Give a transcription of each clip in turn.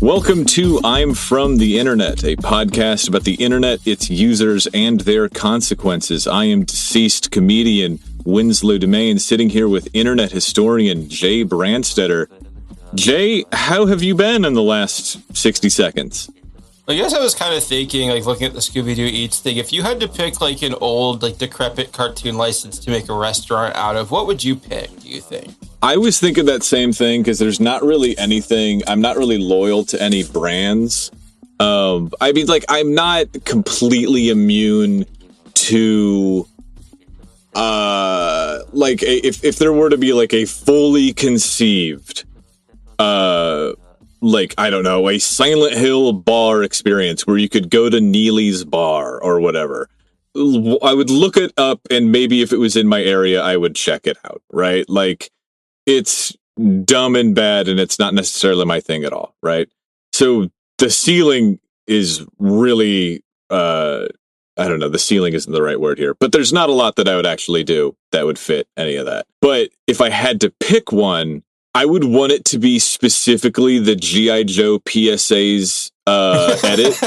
Welcome to I'm From the Internet, a podcast about the internet, its users, and their consequences. I am deceased comedian Winslow sitting here with internet historian Brandstetter. Jay, how have you been in the last 60 seconds? I guess I was kind of thinking, like, looking at the Scooby-Doo Eats thing, if you had to pick, like, an old, like, decrepit cartoon license to make a restaurant out of, what would you pick, do you think? I was thinking that same thing, because there's not really anything, I'm not really loyal to any brands. I mean, like, I'm not completely immune to, like, if there were to be, like, a fully conceived, like, I don't know, a Silent Hill bar experience where you could go to Neely's bar or whatever. I would look it up, and maybe if it was in my area, I would check it out, right? Like, it's dumb and bad, and it's not necessarily my thing at all, right? So the ceiling is really, I don't know, the ceiling isn't the right word here, but there's not a lot that I would actually do that would fit any of that. But if I had to pick one, I would want it to be specifically the G.I. Joe PSA's edit,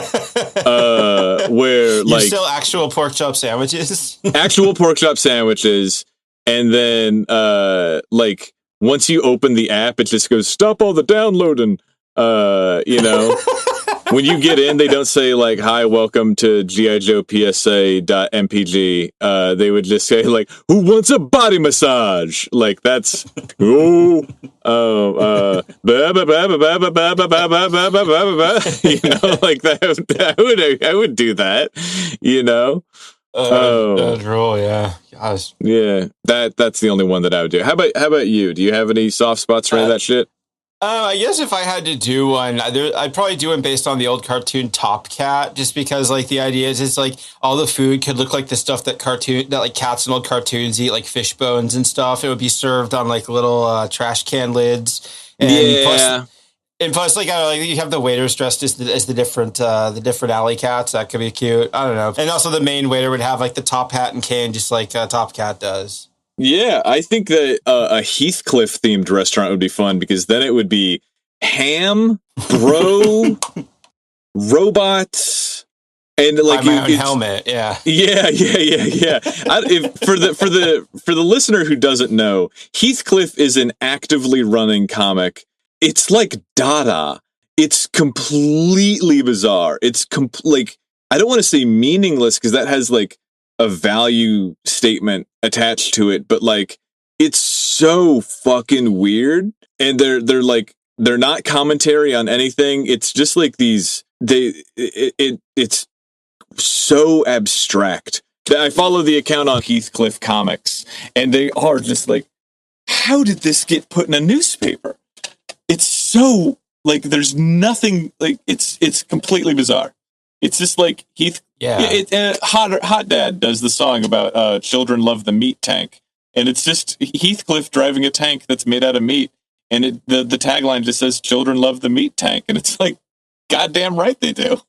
where, like, still actual pork chop sandwiches, actual pork chop sandwiches, and then like once you open the app, it just goes stop all the downloading. You know, when you get in, they don't say like hi, welcome to GI Joe PSA.mpg. They would just say like, who wants a body massage? Like that's you know, like that. I would do that. You know. Droll, yeah. Gosh. Yeah, that's the only one that I would do. How about you? Do you have any soft spots for any of that shit? I guess if I had to do one, I'd probably do one based on the old cartoon Top Cat, just because like the idea is it's like all the food could look like the stuff that like cats in old cartoons eat, like fish bones and stuff. It would be served on like little trash can lids. And yeah. Plus, like, you have the waiters dressed as the different alley cats. That could be cute. I don't know. And also, the main waiter would have like the top hat and cane, just like Top Cat does. Yeah, I think that a Heathcliff themed restaurant would be fun because then it would be ham, bro, robots, and like my own helmet. Yeah. For the listener who doesn't know, Heathcliff is an actively running comic. It's like Dada. It's completely bizarre. It's like, I don't want to say meaningless because that has like a value statement attached to it, but like it's so fucking weird. And they're not commentary on anything. It's just like these it's so abstract. I follow the account on Heathcliff Comics, and they are just like, how did this get put in a newspaper? It's so like there's nothing, like it's completely bizarre. It's just like Hot Dad does the song about children love the meat tank, and it's just Heathcliff driving a tank that's made out of meat, and the tagline just says children love the meat tank, and it's like goddamn right they do.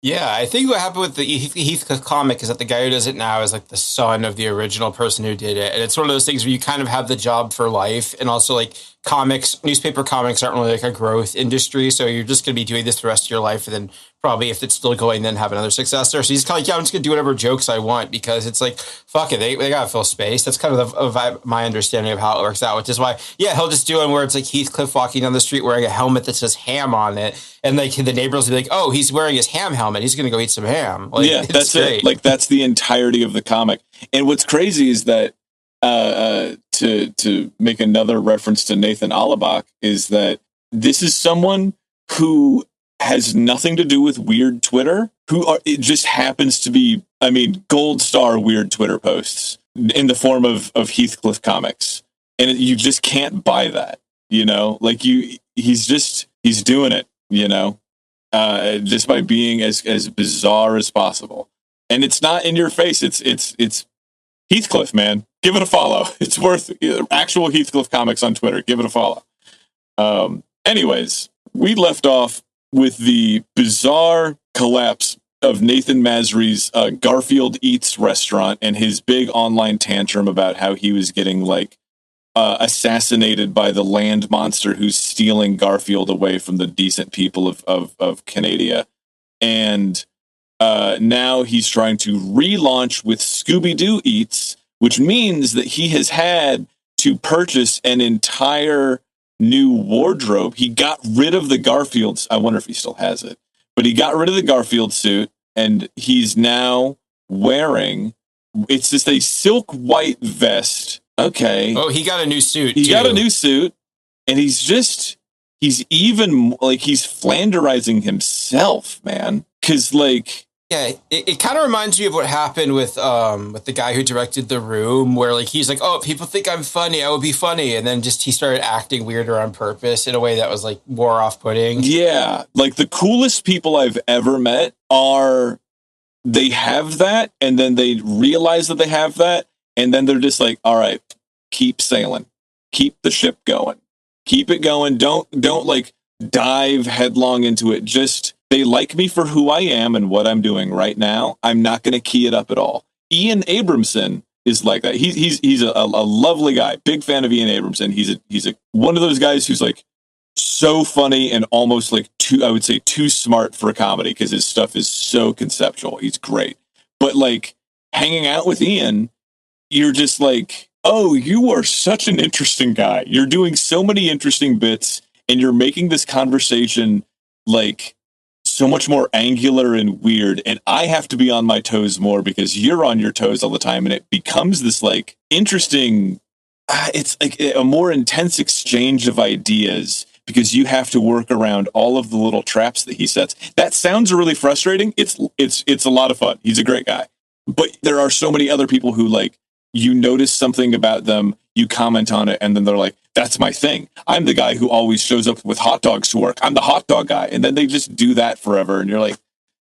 Yeah, I think what happened with the Heathcliff comic is that the guy who does it now is like the son of the original person who did it. And it's one of those things where you kind of have the job for life. And also like newspaper comics aren't really like a growth industry. So you're just going to be doing this the rest of your life. And then probably if it's still going, then have another successor. So he's kind of like, yeah, I'm just going to do whatever jokes I want because it's like, fuck it. They got to fill space. That's kind of my understanding of how it works out, which is why, yeah, he'll just do one where it's like Heathcliff walking down the street wearing a helmet that says ham on it. And like the neighbors will be like, oh, he's wearing his ham helmet. He's going to go eat some ham. Like, yeah, that's great. It. Like that's the entirety of the comic. And what's crazy is that to make another reference to Nathen is that this is someone who has nothing to do with weird Twitter, it just happens to be, I mean, gold star weird Twitter posts in the form of Heathcliff comics. And you just can't buy that, you know, like he's doing it, you know, just by being as bizarre as possible. And it's not in your face. It's Heathcliff, man. Give it a follow. It's worth actual Heathcliff comics on Twitter. Give it a follow. Anyways, we left off with the bizarre collapse of Nathen Masry's Garfield Eats restaurant and his big online tantrum about how he was getting like assassinated by the land monster who's stealing Garfield away from the decent people of Canada. And now he's trying to relaunch with Scooby-Doo Eats, which means that he has had to purchase an entire new wardrobe. He got rid of the Garfield. I wonder if he still has it, but he got rid of the Garfield suit, and he's now wearing, it's just a silk white vest. Okay. Oh, he got a new suit. He got a new suit, and he's even like he's flanderizing himself, man. Cause like, yeah, it kind of reminds me of what happened with the guy who directed The Room, where like he's like, oh, if people think I'm funny, I will be funny, and then just he started acting weirder on purpose in a way that was like more off-putting. Yeah, like the coolest people I've ever met they have that, and then they realize that they have that, and then they're just like, all right, keep sailing, keep the ship going, keep it going. Don't like dive headlong into it. Just, they like me for who I am and what I'm doing right now. I'm not going to key it up at all. Ian Abramson is like that. He's a lovely guy. Big fan of Ian Abramson. He's one of those guys who's like so funny and almost like too smart for a comedy, because his stuff is so conceptual. He's great. But like hanging out with Ian, you're just like, oh, you are such an interesting guy. You're doing so many interesting bits, and you're making this conversation like so much more angular and weird, and I have to be on my toes more because you're on your toes all the time, and it becomes this like interesting, it's like a more intense exchange of ideas because you have to work around all of the little traps that he sets. That sounds really frustrating. It's a lot of fun. He's a great guy. But there are so many other people who like, you notice something about them, you comment on it, and then they're like, that's my thing. I'm the guy who always shows up with hot dogs to work. I'm the hot dog guy. And then they just do that forever. And you're like,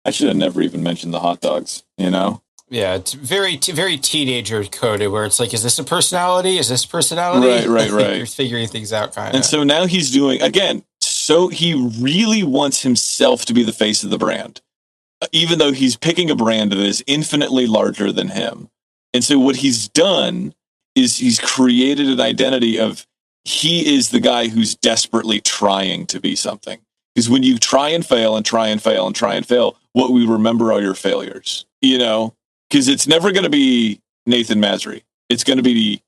I should have never even mentioned the hot dogs, you know? Yeah, it's very teenager coded, where it's like, is this a personality? Is this personality? Right. You're figuring things out, kind of. And so now he's doing, again, so he really wants himself to be the face of the brand, even though he's picking a brand that is infinitely larger than him. And so what he's done is he's created an identity of, he is the guy who's desperately trying to be something. Because when you try and fail and try and fail and try and fail, what we remember are your failures, you know? Because it's never going to be Nathen Masry. It's going to be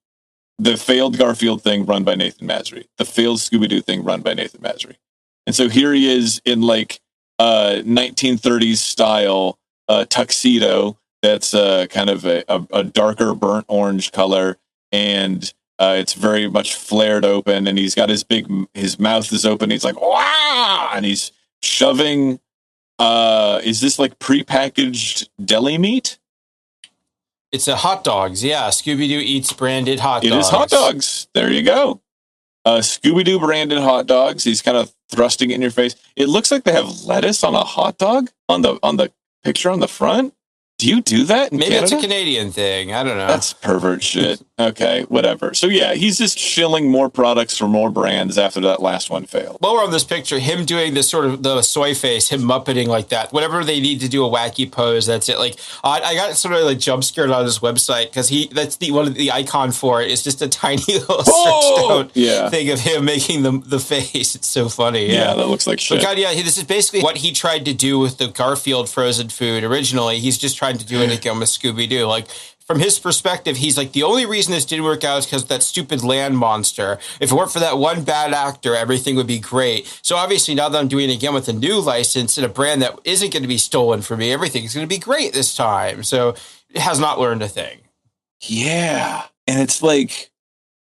the failed Garfield thing run by Nathen Masry, the failed Scooby-Doo thing run by Nathen Masry. And so here he is in like 1930s style tuxedo that's kind of a darker burnt orange color, and it's very much flared open, and he's got his mouth is open. He's like, wow, and he's shoving. Is this like prepackaged deli meat? It's a hot dogs. Yeah, Scooby-Doo Eats branded hot dogs. It is hot dogs. There you go. Scooby-Doo branded hot dogs. He's kind of thrusting it in your face. It looks like they have lettuce on a hot dog on the picture on the front. Do you do that in Maybe Canada? it's a Canadian thing. I don't know. That's pervert shit. Okay, whatever. So yeah, he's just shilling more products for more brands after that last one failed. While we're on this picture, him doing this sort of the soy face, him muppeting like that, whatever they need to do a wacky pose, that's it. Like I got sort of like jump scared on his website because that's one of the icon for it is just a tiny little stretched out thing of him making the face. It's so funny. Yeah, that looks like shit. But God, yeah, this is basically what he tried to do with the Garfield frozen food originally. He's just trying to do it again with Scooby-Doo. Like, from his perspective, he's like, the only reason this didn't work out is because of that stupid land monster. If it weren't for that one bad actor, everything would be great. So obviously now that I'm doing it again with a new license and a brand that isn't going to be stolen from me, everything's going to be great this time. So it has not learned a thing. Yeah. And it's like,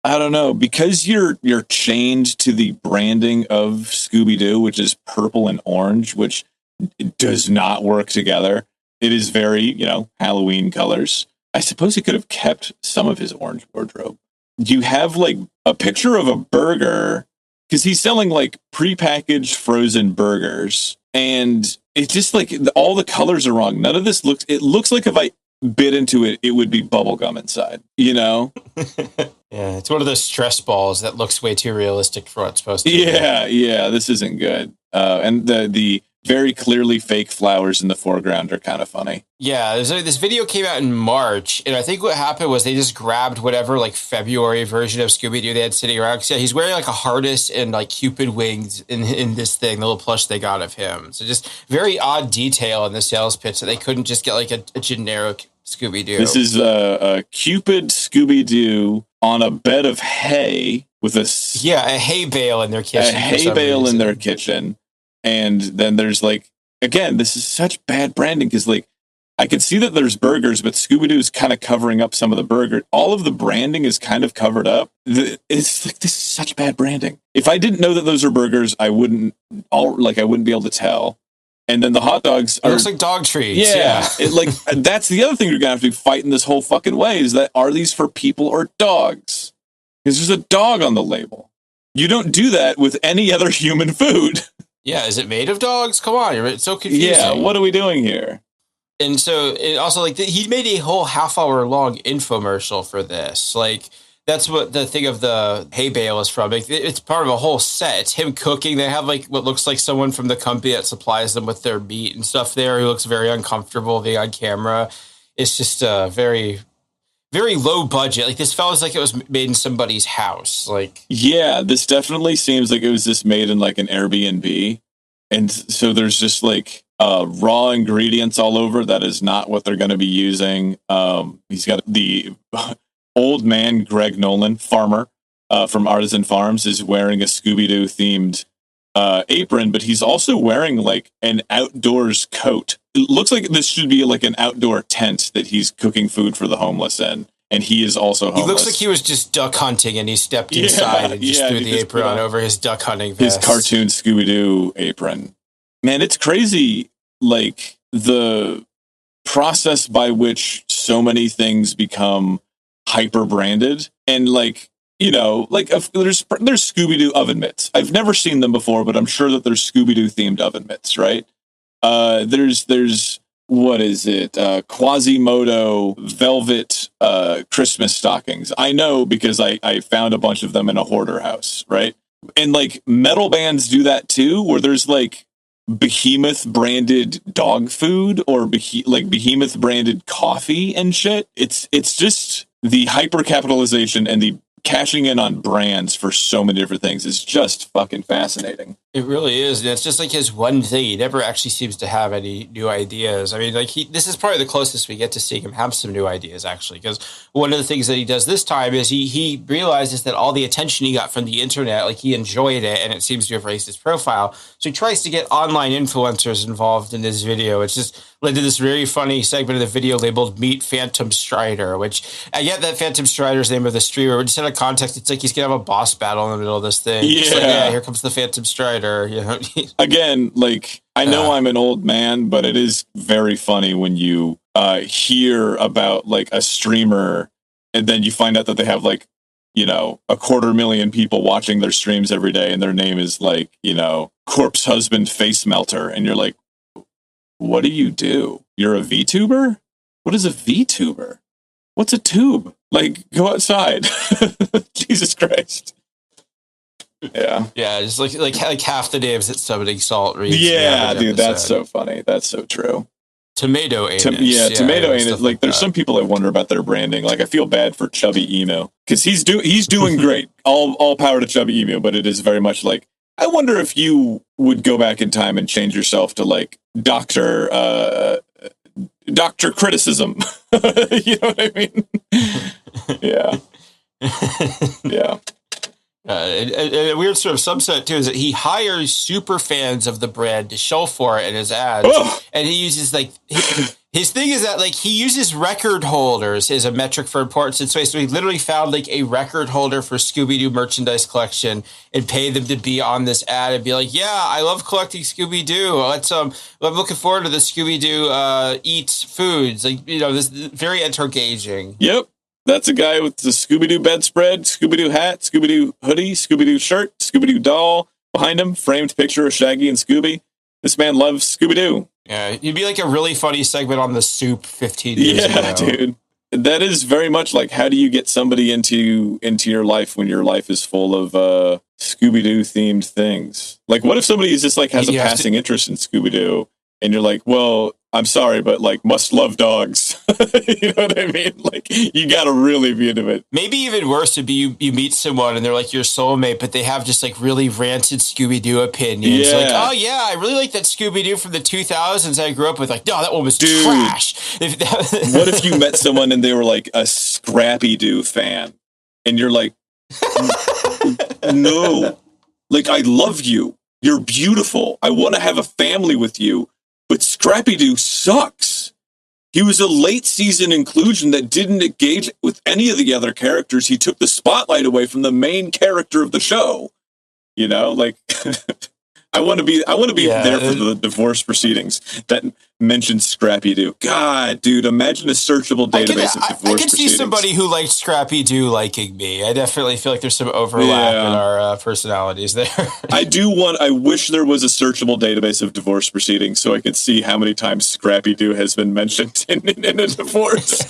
I don't know, because you're chained to the branding of Scooby-Doo, which is purple and orange, which does not work together. It is very, Halloween colors. I suppose he could have kept some of his orange wardrobe. You have like a picture of a burger because he's selling like prepackaged frozen burgers. And it's just like all the colors are wrong. None of this it looks like if I bit into it, it would be bubblegum inside, Yeah, it's one of those stress balls that looks way too realistic for what it's supposed to be. Yeah, this isn't good. And the very clearly fake flowers in the foreground are kind of funny. Yeah, this video came out in March, and I think what happened was they just grabbed whatever like February version of Scooby-Doo they had sitting around. So yeah, he's wearing like a harness and like Cupid wings in this thing, the little plush they got of him. So just very odd detail in the sales pitch that they couldn't just get like a generic Scooby-Doo. This is a Cupid Scooby-Doo on a bed of hay with a hay bale in their kitchen. A hay bale in their kitchen. And then there's like, again, this is such bad branding because like I can see that there's burgers, but Scooby-Doo is kind of covering up some of the burger. All of the branding is kind of covered up. It's like, this is such bad branding. If I didn't know that those are burgers, I wouldn't be able to tell. And then the hot dogs are... It looks like dog treats. Yeah. That's the other thing you're going to have to be fighting this whole fucking way is that are these for people or dogs? Because there's a dog on the label. You don't do that with any other human food. Yeah, is it made of dogs? Come on, it's so confusing. Yeah, what are we doing here? And so, it also, like, he made a whole half-hour-long infomercial for this. Like, that's what the thing of the hay bale is from. Like, it's part of a whole set. It's him cooking. They have, like, what looks like someone from the company that supplies them with their meat and stuff there who looks very uncomfortable being on camera. It's just very, very low budget. Like, this felt like it was made in somebody's house. Like, yeah, this definitely seems like it was just made in, like, an Airbnb. And so there's just, like, raw ingredients all over. That is not what they're going to be using. He's got the old man, Greg Nolan, farmer from Artisan Farms, is wearing a Scooby-Doo themed apron, but he's also wearing like an outdoors coat. It looks like this should be like an outdoor tent that he's cooking food for the homeless in. And he is also homeless. He looks like he was just duck hunting and he stepped inside and just threw the apron on over his duck hunting vest. His cartoon Scooby-Doo apron. Man, it's crazy, like, the process by which so many things become hyper-branded. And, like, you know, like, there's Scooby-Doo oven mitts. I've never seen them before, but I'm sure that there's Scooby-Doo-themed oven mitts, right? There's what is it? Quasimodo velvet Christmas stockings. I know because I found a bunch of them in a hoarder house, right? And, like, metal bands do that, too, where there's, like, Behemoth branded dog food or Behemoth branded coffee and shit. It's just the hyper capitalization and the cashing in on brands for so many different things is just fucking fascinating. It really is. And it's just like his one thing. He never actually seems to have any new ideas. I mean, like this is probably the closest we get to seeing him have some new ideas, actually, because one of the things that he does this time is he realizes that all the attention he got from the internet, like he enjoyed it, and it seems to have raised his profile. So he tries to get online influencers involved in this video. It's just led to this very funny segment of the video labeled Meet Phantom Strider, which I get that Phantom Strider's name of the streamer. Just out of context, it's like he's going to have a boss battle in the middle of this thing. Yeah. Like, yeah, here comes the Phantom Strider. You know? Again, like, I know I'm an old man, but it is very funny when you hear about, like, a streamer and then you find out that they have, like, you know, 250,000 people watching their streams every day and their name is, like, you know, Corpse Husband Face Melter. And you're like, what do you do? You're a VTuber? What is a VTuber? What's a tube? Like, go outside. Jesus Christ. Yeah. Yeah, just like half the names that Summoning Salt reads. Yeah, dude, that's so funny. That's so true. Tomato Anus. Tomato Anus. Like, there's some people I wonder about their branding. Like, I feel bad for Chubby Emo because he's doing great. All power to Chubby Emo, but it is very much like, I wonder if you would go back in time and change yourself to like Dr. Criticism. You know what I mean? Yeah. Yeah. A weird sort of subset too is that he hires super fans of the brand to show for it in his ads, and he uses like his thing is that like he uses record holders as a metric for importance in space. So he literally found like a record holder for Scooby-Doo merchandise collection and paid them to be on this ad and be like, "Yeah, I love collecting Scooby-Doo. Let's I'm looking forward to the Scooby-Doo eats foods." Like, you know, this very intergaging. Yep. That's a guy with the Scooby-Doo bedspread, Scooby-Doo hat, Scooby-Doo hoodie, Scooby-Doo shirt, Scooby-Doo doll. Behind him, framed picture of Shaggy and Scooby. This man loves Scooby-Doo. Yeah, he'd be like a really funny segment on The Soup 15 years ago. Yeah, dude. that is very much like, how do you get somebody into your life when your life is full of Scooby-Doo themed things? Like, what if somebody is just like has a passing interest in Scooby-Doo, and you're like, well, I'm sorry, but like, must love dogs. You know what I mean? Like, you got to really be into it. Maybe even worse would be you meet someone and they're like your soulmate, but they have just like really rancid Scooby-Doo opinions. Yeah. Like, oh yeah, I really like that Scooby-Doo from the 2000s I grew up with. Like, no, that one was trash. What if you met someone and they were like a Scrappy-Doo fan, and you're like, no, like, I love you. You're beautiful. I want to have a family with you. But Scrappy-Doo sucks. He was a late season inclusion that didn't engage with any of the other characters. He took the spotlight away from the main character of the show. You know, like, I want to be there for the divorce proceedings that mention Scrappy-Doo. God, dude, imagine a searchable database of divorce proceedings. I can see somebody who liked Scrappy-Doo liking me. I definitely feel like there's some overlap in our personalities there. I wish there was a searchable database of divorce proceedings so I could see how many times Scrappy-Doo has been mentioned in a divorce.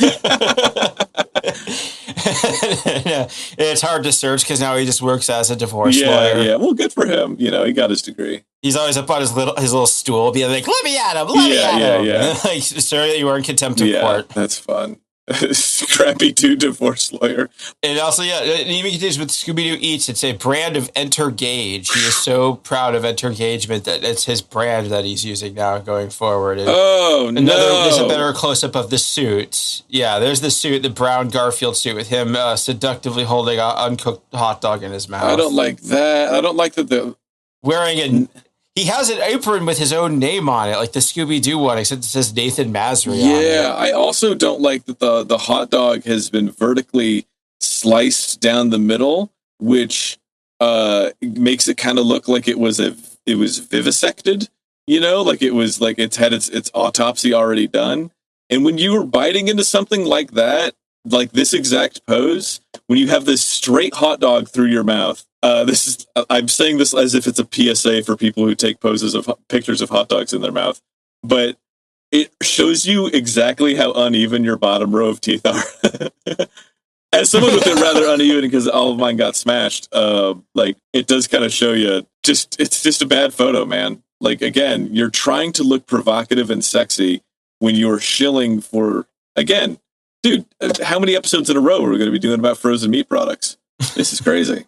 Yeah, it's hard to search because now he just works as a divorce lawyer. Yeah, well, good for him. You know, he got his degree. He's always up on his little stool, being like, "Let me at him, let me at him." Yeah. Like, sorry, you were in contempt of court. That's fun. Scrappy-Doo divorce lawyer. And also, it even continues with Scooby-Doo Eats. It's a brand of Entergage. He is so proud of Entergagement that it's his brand that he's using now going forward. And there's a better close-up of the suit. Yeah, there's the suit, the brown Garfield suit with him seductively holding an uncooked hot dog in his mouth. I don't like that. I don't like that wearing he has an apron with his own name on it, like the Scooby-Doo one, except it says Nathen Masri on it. Yeah, I also don't like that the hot dog has been vertically sliced down the middle, which makes it kind of look like it was vivisected, you know, like it's had its autopsy already done. And when you were biting into something like that, like this exact pose, when you have this straight hot dog through your mouth, I'm saying this as if it's a PSA for people who take poses of pictures of hot dogs in their mouth, but it shows you exactly how uneven your bottom row of teeth are. As someone with it rather uneven because all of mine got smashed, like, it does kind of show you it's just a bad photo, man. Like, again, you're trying to look provocative and sexy when you're shilling for, again, dude, how many episodes in a row are we going to be doing about frozen meat products? This is crazy.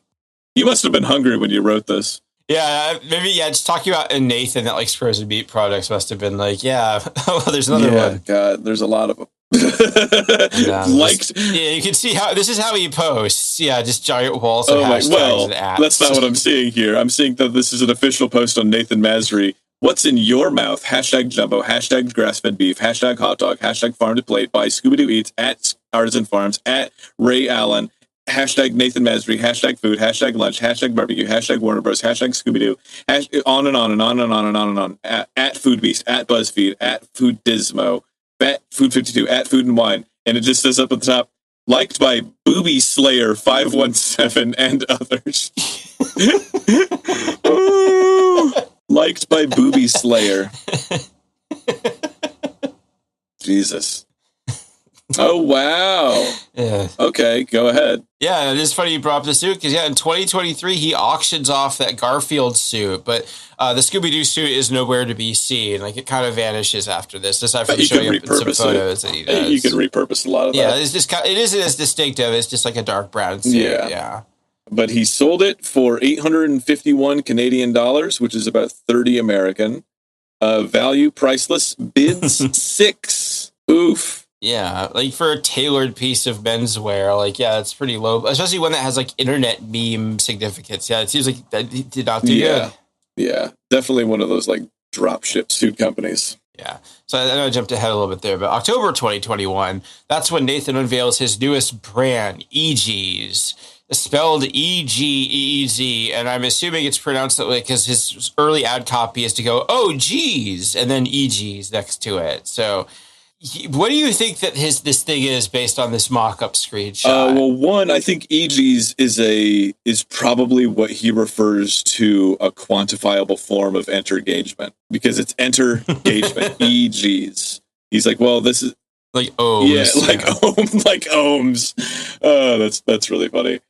You must have been hungry when you wrote this. Yeah, maybe, just talking about a Nathen that likes frozen meat products must have been like, well, there's another one. God, there's a lot of them. You can see this is how he posts. Yeah, just giant walls of hashtags and apps. That's not what I'm seeing here. I'm seeing that this is an official post on Nathen Masri. What's in your mouth? Hashtag jumbo, hashtag grass-fed beef, hashtag hot dog, hashtag farm to plate by Scooby-Doo Eats, at Artisan Farms, at Ray Allen, hashtag Nathen Masri, hashtag food, hashtag lunch, hashtag barbecue, hashtag Warner Bros, hashtag Scooby-Doo, on and on and on and on and on and on, at Food Beast, at BuzzFeed, at Food Dismo, at Food 52, at Food and Wine. And it just says up at the top, liked by Booby Slayer 517 and others. Liked by Booby Slayer. Jesus. Oh, wow. Yeah. Okay, go ahead. Yeah, it is funny you brought up the suit because, in 2023, he auctions off that Garfield suit, but the Scooby-Doo suit is nowhere to be seen. Like, it kind of vanishes after this, aside from showing up in some photos that he does. You can repurpose a lot of that. Yeah, it isn't as distinctive. It's just like a dark brown suit. Yeah. But he sold it for 851 Canadian dollars, which is about 30 American. Value priceless. Bids 6. Oof. Yeah, like for a tailored piece of menswear, like, it's pretty low, especially one that has like internet meme significance. Yeah, it seems like that did not do good. Yeah, definitely one of those like drop ship suit companies. Yeah, so I know I jumped ahead a little bit there, but October 2021, that's when Nathen unveils his newest brand, EGs. Spelled EGEZ, and I'm assuming it's pronounced that way because his early ad copy is to go, oh, geez, and then EGs next to it. So what do you think that this thing is based on this mock-up screenshot? Well, one, I think EGs is probably what he refers to a quantifiable form of entergagement because it's entergagement, EGs. He's like, well, this is Like ohms. Yeah, like like ohms. That's really funny.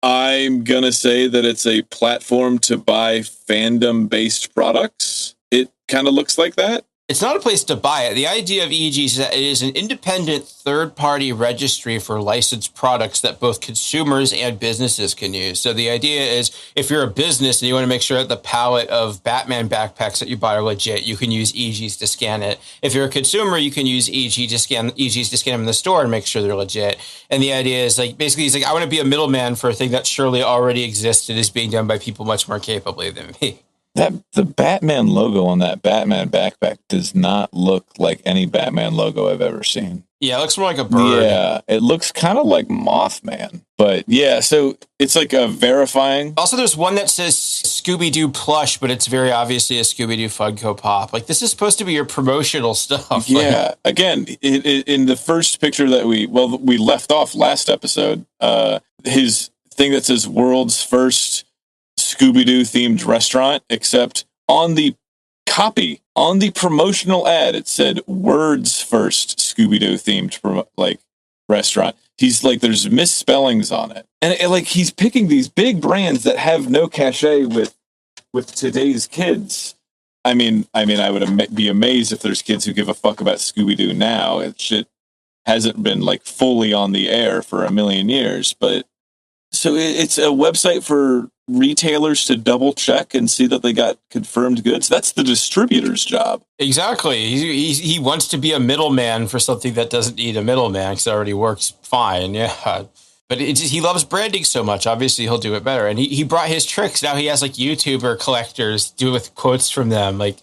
I'm gonna say that it's a platform to buy fandom-based products. It kind of looks like that. It's not a place to buy it. The idea of EG is that it is an independent third-party registry for licensed products that both consumers and businesses can use. So the idea is if you're a business and you want to make sure that the palette of Batman backpacks that you buy are legit, you can use EGs to scan it. If you're a consumer, you can use EGs to scan them in the store and make sure they're legit. And the idea is like basically he's like, I want to be a middleman for a thing that surely already exists and is being done by people much more capably than me. That the Batman logo on that Batman backpack does not look like any Batman logo I've ever seen. Yeah, it looks more like a bird. Yeah, it looks kind of like Mothman. But yeah, so it's like a verifying. Also, there's one that says Scooby-Doo plush, but it's very obviously a Scooby-Doo Funko Pop. Like, this is supposed to be your promotional stuff. Yeah, again, in the first picture that we left off last episode, his thing that says world's first Scooby-Doo themed restaurant, except on the copy, on the promotional ad, it said world's first Scooby-Doo themed restaurant. He's like, there's misspellings on it. And like, he's picking these big brands that have no cachet with today's kids. I mean, I would be amazed if there's kids who give a fuck about Scooby-Doo now. It shit hasn't been like fully on the air for a million years, but so it's a website for retailers to double check and see that they got confirmed goods. That's the distributor's job. Exactly. He wants to be a middleman for something that doesn't need a middleman because it already works fine. Yeah. But he loves branding so much. Obviously, he'll do it better. And he brought his tricks. Now he has like YouTuber collectors do it with quotes from them. Like,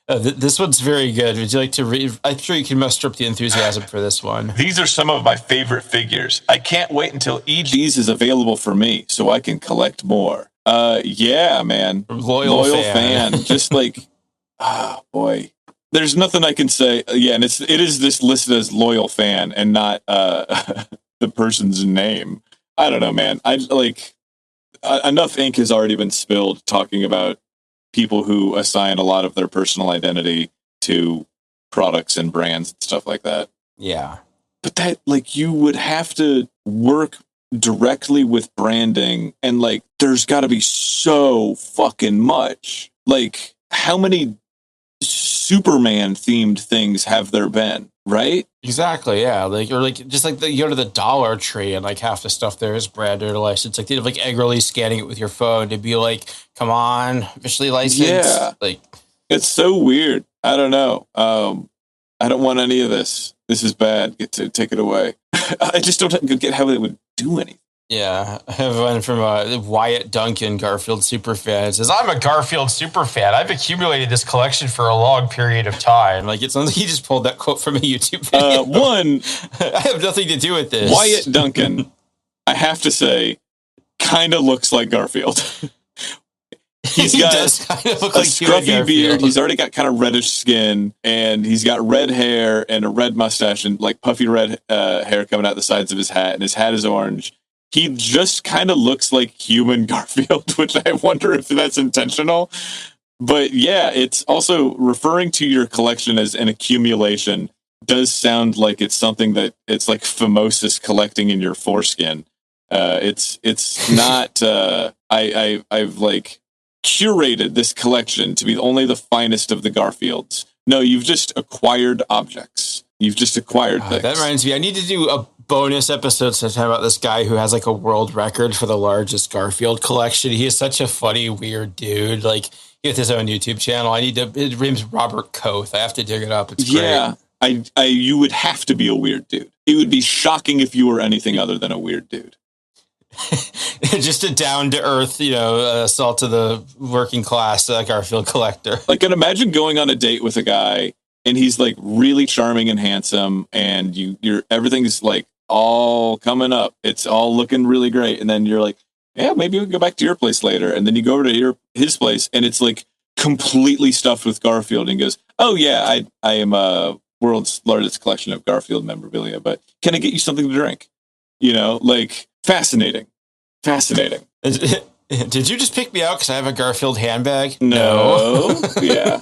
this one's very good. Would you like to read? I'm sure you can muster up the enthusiasm for this one. These are some of my favorite figures. I can't wait until EGs is available for me so I can collect more. Yeah, man. Loyal fan. Just like, boy. There's nothing I can say. Yeah, and it is this listed as loyal fan and not the person's name. I don't know, man. Enough ink has already been spilled talking about people who assign a lot of their personal identity to products and brands and stuff like that. Yeah. But that, like, you would have to work directly with branding, and like, there's got to be so fucking much. Like, how many Superman themed things have there been? Right? Exactly. Yeah. Like, or like, just like you go to the Dollar Tree and like half the stuff there is branded or licensed. Like, they have like angrily scanning it with your phone to be like, come on, officially licensed. Yeah. Like, it's so weird. I don't know. I don't want any of this. This is bad. Take it away. I just don't get how they would do anything. Yeah, I have one from Wyatt Duncan, Garfield superfan. It says, I'm a Garfield superfan. I've accumulated this collection for a long period of time. Like, it sounds like he just pulled that quote from a YouTube video. I have nothing to do with this. Wyatt Duncan, I have to say, kind of looks like Garfield. He does kind of look like scruffy beard. He's already got kind of reddish skin, and he's got red hair and a red mustache and like puffy red hair coming out the sides of his hat, and his hat is orange. He just kind of looks like human Garfield, which I wonder if that's intentional. But yeah, it's also referring to your collection as an accumulation does sound like it's something that it's like phimosis collecting in your foreskin. It's not. I've like curated this collection to be only the finest of the Garfields. No, you've just acquired objects. You've just acquired things. That reminds me, I need to do a bonus episode sometime about this guy who has like a world record for the largest Garfield collection. He is such a funny, weird dude. Like, he has his own YouTube channel. His name's Robert Koth. I have to dig it up. It's great. Yeah, you would have to be a weird dude. It would be shocking if you were anything other than a weird dude. Just a down-to-earth, assault to the working class Garfield collector. Like, and imagine going on a date with a guy, and he's like really charming and handsome, and you're everything's like all coming up. It's all looking really great, and then you're like, yeah, maybe we can go back to your place later. And then you go over to his place, and it's like completely stuffed with Garfield, and he goes, oh yeah, I am a world's largest collection of Garfield memorabilia, but can I get you something to drink? Like, fascinating. Did you just pick me out because I have a Garfield handbag? No. Yeah.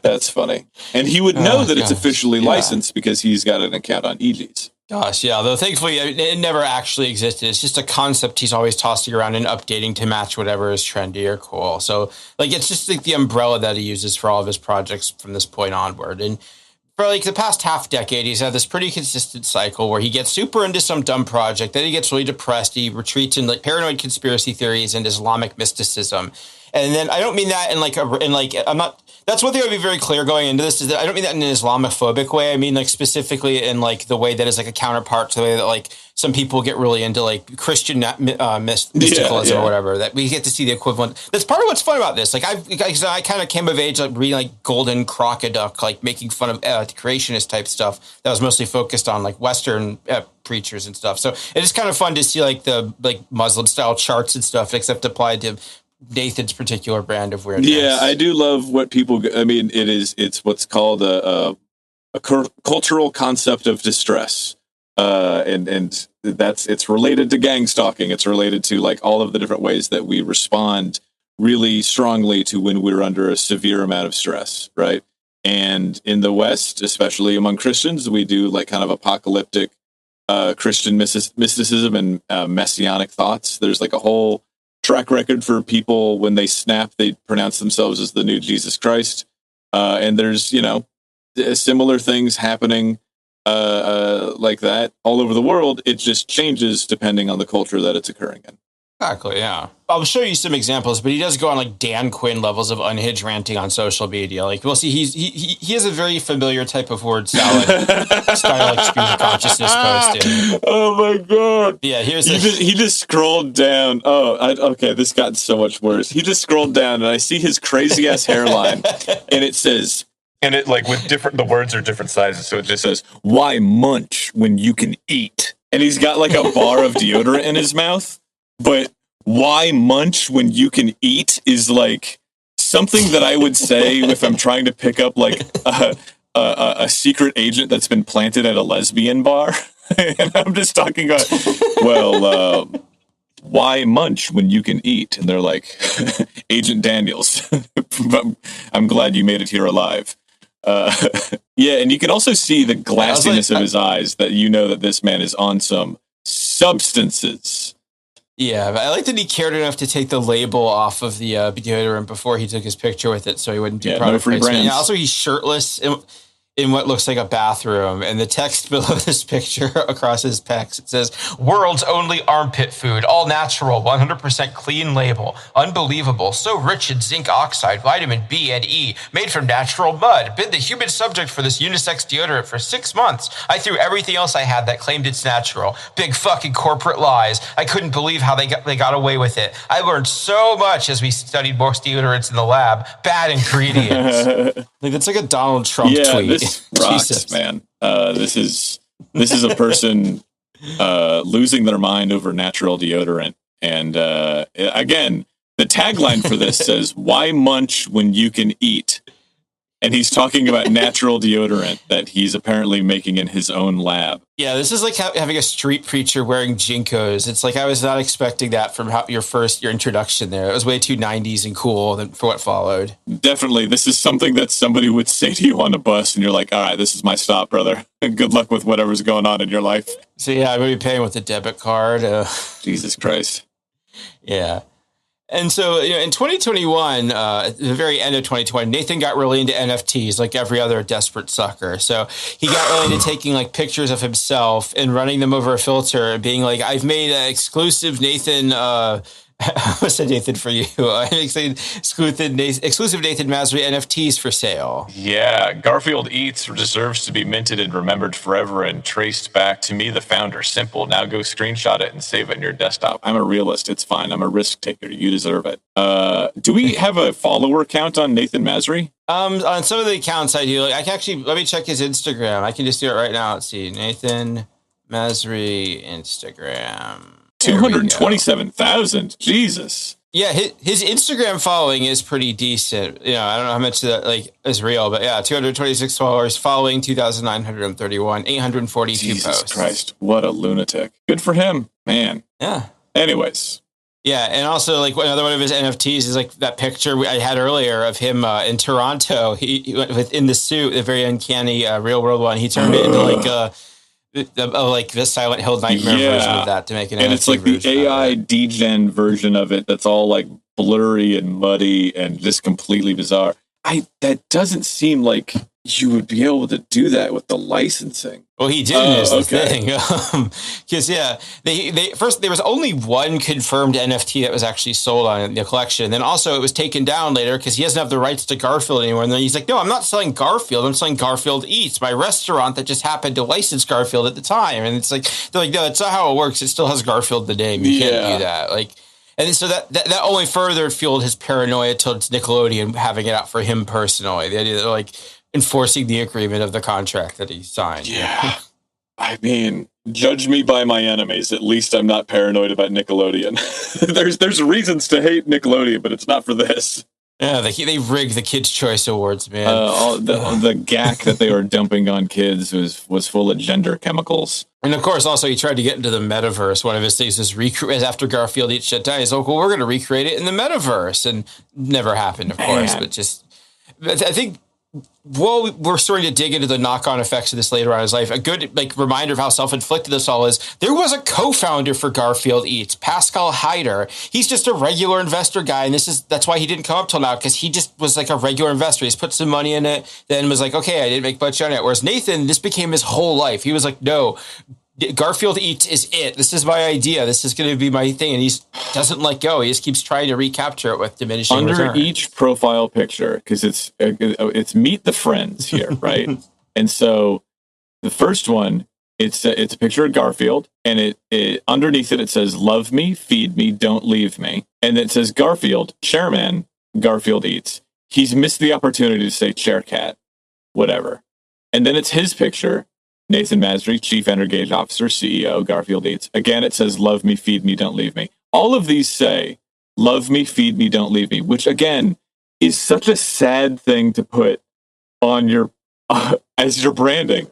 That's funny. And he would know that it's officially licensed because he's got an account on Eegee's. Gosh, yeah. Though thankfully it never actually existed. It's just a concept he's always tossing around and updating to match whatever is trendy or cool. So like it's just like the umbrella that he uses for all of his projects from this point onward. And for like the past half decade, he's had this pretty consistent cycle where he gets super into some dumb project, then he gets really depressed, he retreats in like paranoid conspiracy theories and Islamic mysticism. And then I don't mean that I'm not. That's one thing I would be very clear going into this is that I don't mean that in an Islamophobic way. I mean like specifically in like the way that is like a counterpart to the way that like some people get really into like Christian mysticalism or whatever. That we get to see the equivalent. That's part of what's fun about this. Like I kind of came of age like reading like Golden Crocoduck, like making fun of creationist type stuff that was mostly focused on like Western preachers and stuff. So it is kind of fun to see like the like Muslim style charts and stuff, except applied to Nathan's particular brand of weirdness. Yeah, I do love what people. I mean, it's what's called a cultural concept of distress, and it's related to gang stalking. It's related to like all of the different ways that we respond really strongly to when we're under a severe amount of stress, right? And in the West, especially among Christians, we do like kind of apocalyptic Christian mysticism and messianic thoughts. There's like a whole track record for people when they snap, they pronounce themselves as the new Jesus Christ. And there's, similar things happening like that all over the world. It just changes depending on the culture that it's occurring in. Exactly, yeah. I'll show you some examples, but he does go on like Dan Quinn levels of unhinged ranting on social media. Like we'll see, he has a very familiar type of word salad style like stream of consciousness posting. Oh my god! Yeah, he just scrolled down. Okay, this got so much worse. He just scrolled down, and I see his crazy ass hairline, and it says, and it like with the words are different sizes, so it just says, "Why munch when you can eat?" And he's got like a bar of deodorant in his mouth. But why munch when you can eat is like something that I would say if I'm trying to pick up like a secret agent that's been planted at a lesbian bar. And I'm just talking about, why munch when you can eat? And they're like, Agent Daniels, I'm glad you made it here alive. Yeah, and you can also see the glassiness of his eyes that you know that this man is on some substances. Yeah, but I like that he cared enough to take the label off of the deodorant before he took his picture with it, so he wouldn't do product placement. Yeah, also, he's shirtless in what looks like a bathroom, and the text below this picture across his pecs, it says, "World's only armpit food, all natural, 100% clean label, unbelievable, so rich in zinc oxide, vitamin B and E, made from natural mud, been the human subject for this unisex deodorant for 6 months. I threw everything else I had that claimed it's natural. Big fucking corporate lies. I couldn't believe how they got away with it. I learned so much as we studied most deodorants in the lab. Bad ingredients." Like that's like a Donald Trump tweet. This rocks, Jesus. Man. This is a person losing their mind over natural deodorant. And again, the tagline for this says, "Why munch when you can eat?" And he's talking about natural deodorant that he's apparently making in his own lab. Yeah, this is like having a street preacher wearing Jinkos. It's like I was not expecting that from your introduction there. It was way too 90s and cool for what followed. Definitely. This is something that somebody would say to you on a bus, and you're like, all right, this is my stop, brother. Good luck with whatever's going on in your life. So yeah, I'm going to be paying with a debit card. Jesus Christ. Yeah. And so, in 2021, at the very end of 2020, Nathen got really into NFTs like every other desperate sucker. So he got really into taking like pictures of himself and running them over a filter and being like, "I've made an exclusive Nathen, what's that Nathen for you? Exclusive Nathen Masry NFTs for sale." Yeah, Garfield Eats deserves to be minted and remembered forever and traced back to me, the founder. Simple. Now go screenshot it and save it in your desktop. I'm a realist. It's fine. I'm a risk taker. You deserve it. Do we have a follower count on Nathen Masry? On some of the accounts I do. I can actually, let me check his Instagram. I can just do it right now. Let's see. Nathen Masry Instagram. 227,000. Jesus. Yeah, his Instagram following is pretty decent. I don't know how much of that is real, but yeah, 226 followers, following 2,931, 842 Jesus posts. Christ, what a lunatic. Good for him, man. Yeah. Anyways, Yeah, and also like another one of his NFTs is like that picture I had earlier of him in Toronto. He in the suit, the very uncanny real world one. He turned it into like the Silent Hill Nightmare version of that to make an NFT and it's like the AI degen version of it that's all like blurry and muddy and just completely bizarre. That doesn't seem like you would be able to do that with the licensing. Well, he didn't is the thing. Because there was only one confirmed NFT that was actually sold on the collection. Then also it was taken down later because he doesn't have the rights to Garfield anymore. And then he's like, no, I'm not selling Garfield. I'm selling Garfield Eats, my restaurant that just happened to license Garfield at the time. And it's like, they're like, no, that's not how it works. It still has Garfield the name. You can't do that. Like, and so that only further fueled his paranoia towards Nickelodeon having it out for him personally. The idea that like enforcing the agreement of the contract that he signed. Yeah. I mean, judge me by my enemies. At least I'm not paranoid about Nickelodeon. There's reasons to hate Nickelodeon, but it's not for this. Yeah, they rigged the Kids' Choice Awards, man. The gack that they were dumping on kids was full of gender chemicals. And of course, also he tried to get into the metaverse. One of his things is after Garfield Eats shut down, he's like, well, we're going to recreate it in the metaverse, and never happened, of course. But I think. Well, we're starting to dig into the knock-on effects of this later on in his life. A good reminder of how self-inflicted this all is. There was a co-founder for Garfield Eats, Pascal Hyder. He's just a regular investor guy, and that's why he didn't come up till now, because he just was like a regular investor. He's put some money in it, then was like, okay, I didn't make much on it. Whereas Nathen, this became his whole life. He was like, no, Garfield Eats is it. This is my idea. This is going to be my thing. And he doesn't let go. He just keeps trying to recapture it with diminishing return. Each profile picture, because it's meet the friends here, right? And so the first one, it's a picture of Garfield, and it underneath it says, "Love me, feed me, don't leave me." And it says Garfield, chairman, Garfield Eats. He's missed the opportunity to say chair cat, whatever. And then it's his picture. Nathen Masry, Chief Engagement Officer, CEO, Garfield Eats. Again, it says, love me, feed me, don't leave me. All of these say, love me, feed me, don't leave me, which again is such a sad thing to put on your, as your branding.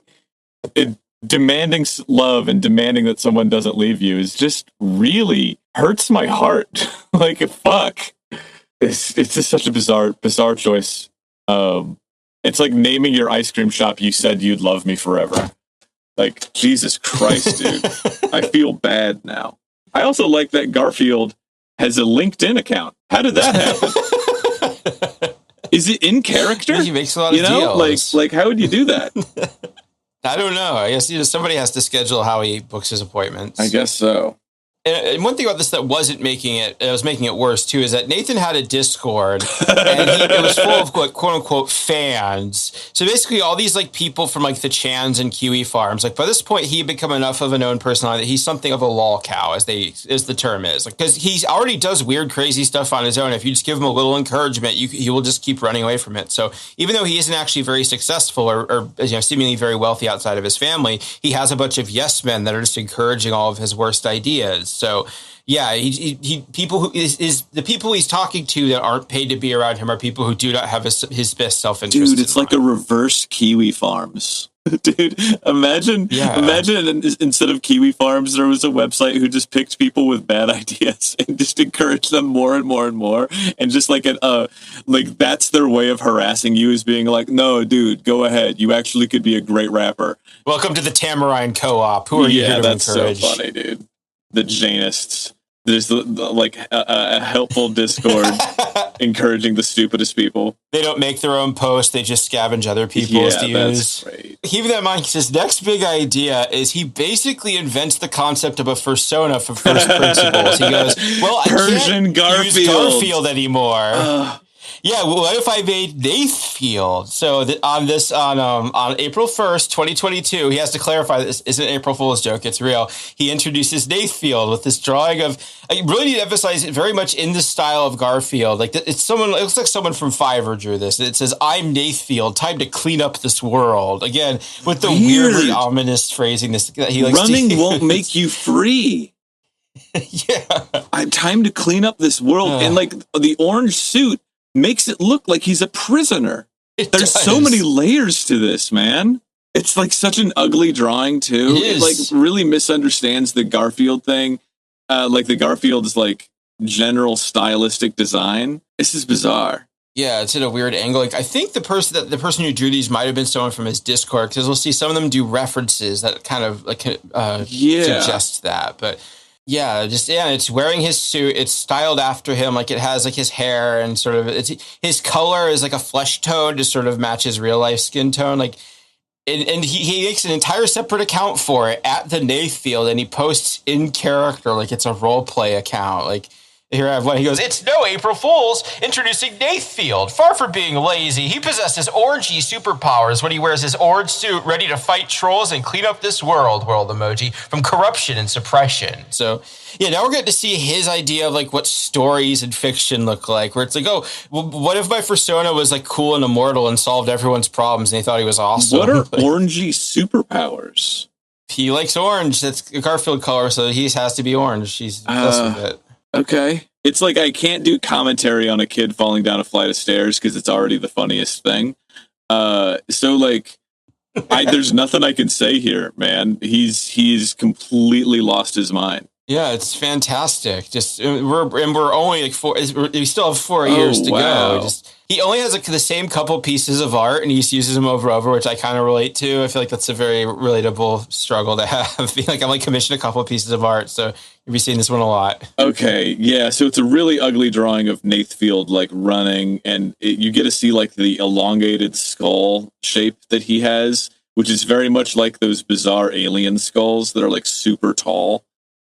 Demanding love and demanding that someone doesn't leave you is just really hurts my heart. Like, fuck. It's just such a bizarre choice. It's like naming your ice cream shop, you said you'd love me forever. Like, Jesus Christ, dude. I feel bad now. I also like that Garfield has a LinkedIn account. How did that happen? Is it in character? He makes a lot of deals. Like how would you do that? I don't know. I guess somebody has to schedule how he books his appointments. I guess so. And one thing about this that wasn't making it worse too, is that Nathen had a Discord and it was full of like, quote unquote fans. So basically all these like people from like the Chans and Kiwi farms, like by this point he had become enough of a known personality that he's something of a lol cow as the term is, like, because he already does weird, crazy stuff on his own. If you just give him a little encouragement, he will just keep running away from it. So even though he isn't actually very successful or seemingly very wealthy outside of his family, he has a bunch of yes men that are just encouraging all of his worst ideas. So yeah, the people he's talking to that aren't paid to be around him are people who do not have his best self-interest. Dude, it's like a reverse Kiwi Farms. Dude, imagine instead of Kiwi Farms, there was a website who just picked people with bad ideas and just encouraged them more and more and more. And just like that's their way of harassing you, is being like, no, dude, go ahead. You actually could be a great rapper. Welcome to the Tamarind Co-op. Who are you here to that's encourage? So funny, dude. The Janists. There's a helpful Discord encouraging the stupidest people. They don't make their own posts. They just scavenge other people's to use. That's great. Keeping that in mind, his next big idea is he basically invents the concept of a persona for first principles. He goes, well, I can't use Garfield anymore. Yeah, well, what if I made Nathen? So on April 1st, 2022, he has to clarify this isn't an April Fool's joke, it's real. He introduces Nathen with this drawing of, I really need to emphasize it very much in the style of Garfield. Like it looks like someone from Fiverr drew this. It says, I'm Nathen, time to clean up this world. Again, with the weirdly ominous phrasing that he likes Running to use. Won't make you free. Yeah. Time to clean up this world. And like the orange suit makes it look like he's a prisoner. There's so many layers to this, man. It's like such an ugly drawing too. It like really misunderstands the Garfield thing. Like the Garfield is like general stylistic design. This is bizarre. Yeah, it's at a weird angle. Like, I think the person who drew these might have been someone from his Discord, because we'll see some of them do references that kind of like suggest that. But yeah, it's wearing his suit. It's styled after him, like it has like his hair and sort of his color is like a flesh tone to sort of match his real life skin tone. Like, and he makes an entire separate account for it at the Nathen, and he posts in character like it's a role play account. Like, here I have one. He goes, "It's no April Fool's. Introducing Nathen. Far from being lazy, he possesses orangey superpowers when he wears his orange suit, ready to fight trolls and clean up this world emoji, from corruption and suppression." So, yeah, now we're getting to see his idea of like what stories and fiction look like, where it's like, oh, well, what if my persona was like cool and immortal and solved everyone's problems and they thought he was awesome? What are orangey superpowers? He likes orange. That's a Garfield color, so he has to be orange. He's obsessed with it. Okay. It's like I can't do commentary on a kid falling down a flight of stairs because it's already the funniest thing. So like, there's nothing I can say here, man. He's completely lost his mind. Yeah, it's fantastic. Just we're only like we still have 4 years to go. He only has like the same couple pieces of art, and he just uses them over and over, which I kind of relate to. I feel like that's a very relatable struggle to have. I feel like I'm like commissioned a couple of pieces of art, so you'll be seeing this one a lot. Okay, yeah. So it's a really ugly drawing of Nathen like running, and you get to see like the elongated skull shape that he has, which is very much like those bizarre alien skulls that are like super tall.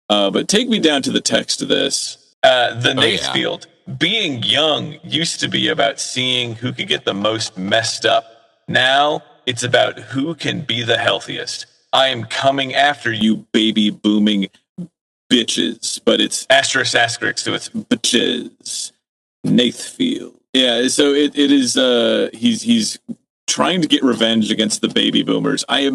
But take me down to the text of this. The Nathen. Being young used to be about seeing who could get the most messed up. Now it's about who can be the healthiest. I am coming after you, baby booming bitches. But it's asterisk, so it's bitches. Nathen. Yeah, so it is. He's trying to get revenge against the baby boomers. I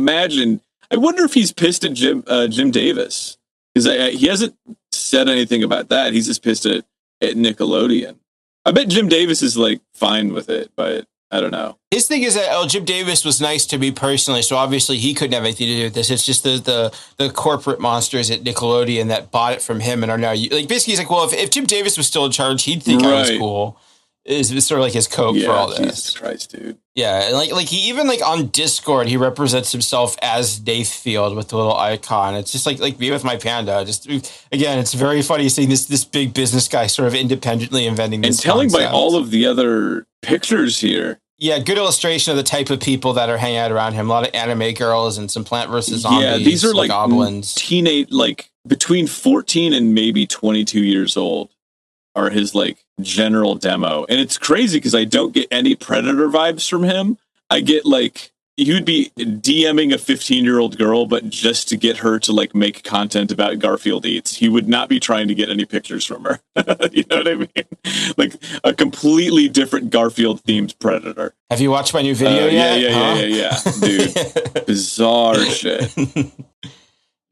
wonder if he's pissed at Jim Davis. Because he hasn't said anything about that. He's just pissed at Nickelodeon. I bet Jim Davis is like fine with it, but I don't know. His thing is that Jim Davis was nice to me personally, so obviously he couldn't have anything to do with this. It's just the corporate monsters at Nickelodeon that bought it from him and are now like basically he's like, well, if Jim Davis was still in charge, he'd think I was cool. Is sort of like his coke for all this. Jesus Christ, dude. Yeah, and like he even like on Discord he represents himself as Nathen with the little icon. It's just like me with my panda. Just again, it's very funny seeing this big business guy sort of independently inventing this. And telling by all of the other pictures here. Yeah, good illustration of the type of people that are hanging out around him. A lot of anime girls and some Plant vs. Zombies. Yeah, these are like goblins. Teenage, like between 14 and maybe 22 years old are his like general demo. And it's crazy because I don't get any Predator vibes from him. I get like, he would be DMing a 15-year-old girl, but just to get her to like make content about Garfield Eats. He would not be trying to get any pictures from her. You know what I mean? Like a completely different Garfield themed Predator. Have you watched my new video yet? Yeah. Dude, bizarre shit.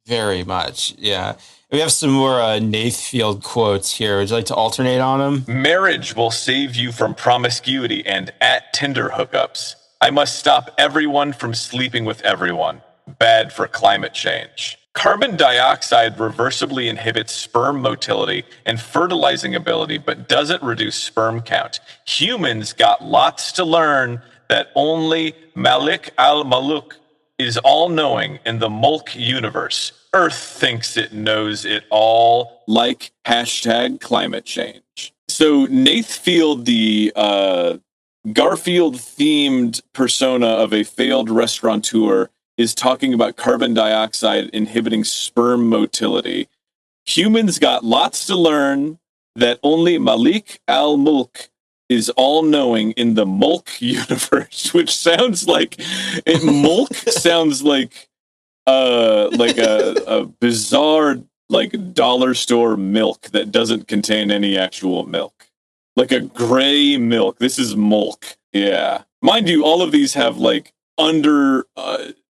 Very much, yeah. We have some more Nathen quotes here. Would you like to alternate on them? Marriage will save you from promiscuity and at Tinder hookups. I must stop everyone from sleeping with everyone. Bad for climate change. Carbon dioxide reversibly inhibits sperm motility and fertilizing ability, but doesn't reduce sperm count. Humans got lots to learn that only Malik al-Maluk is all-knowing in the Mulk universe. Earth thinks it knows it all, like hashtag climate change. So Nathen, the Garfield-themed persona of a failed restaurateur, is talking about carbon dioxide inhibiting sperm motility. Humans got lots to learn that only Malik al-Mulk is all-knowing in the Mulk universe, which sounds like... Mulk sounds like a bizarre like dollar store milk that doesn't contain any actual milk, like a gray milk. This is Mulk. Yeah, mind you, all of these have like under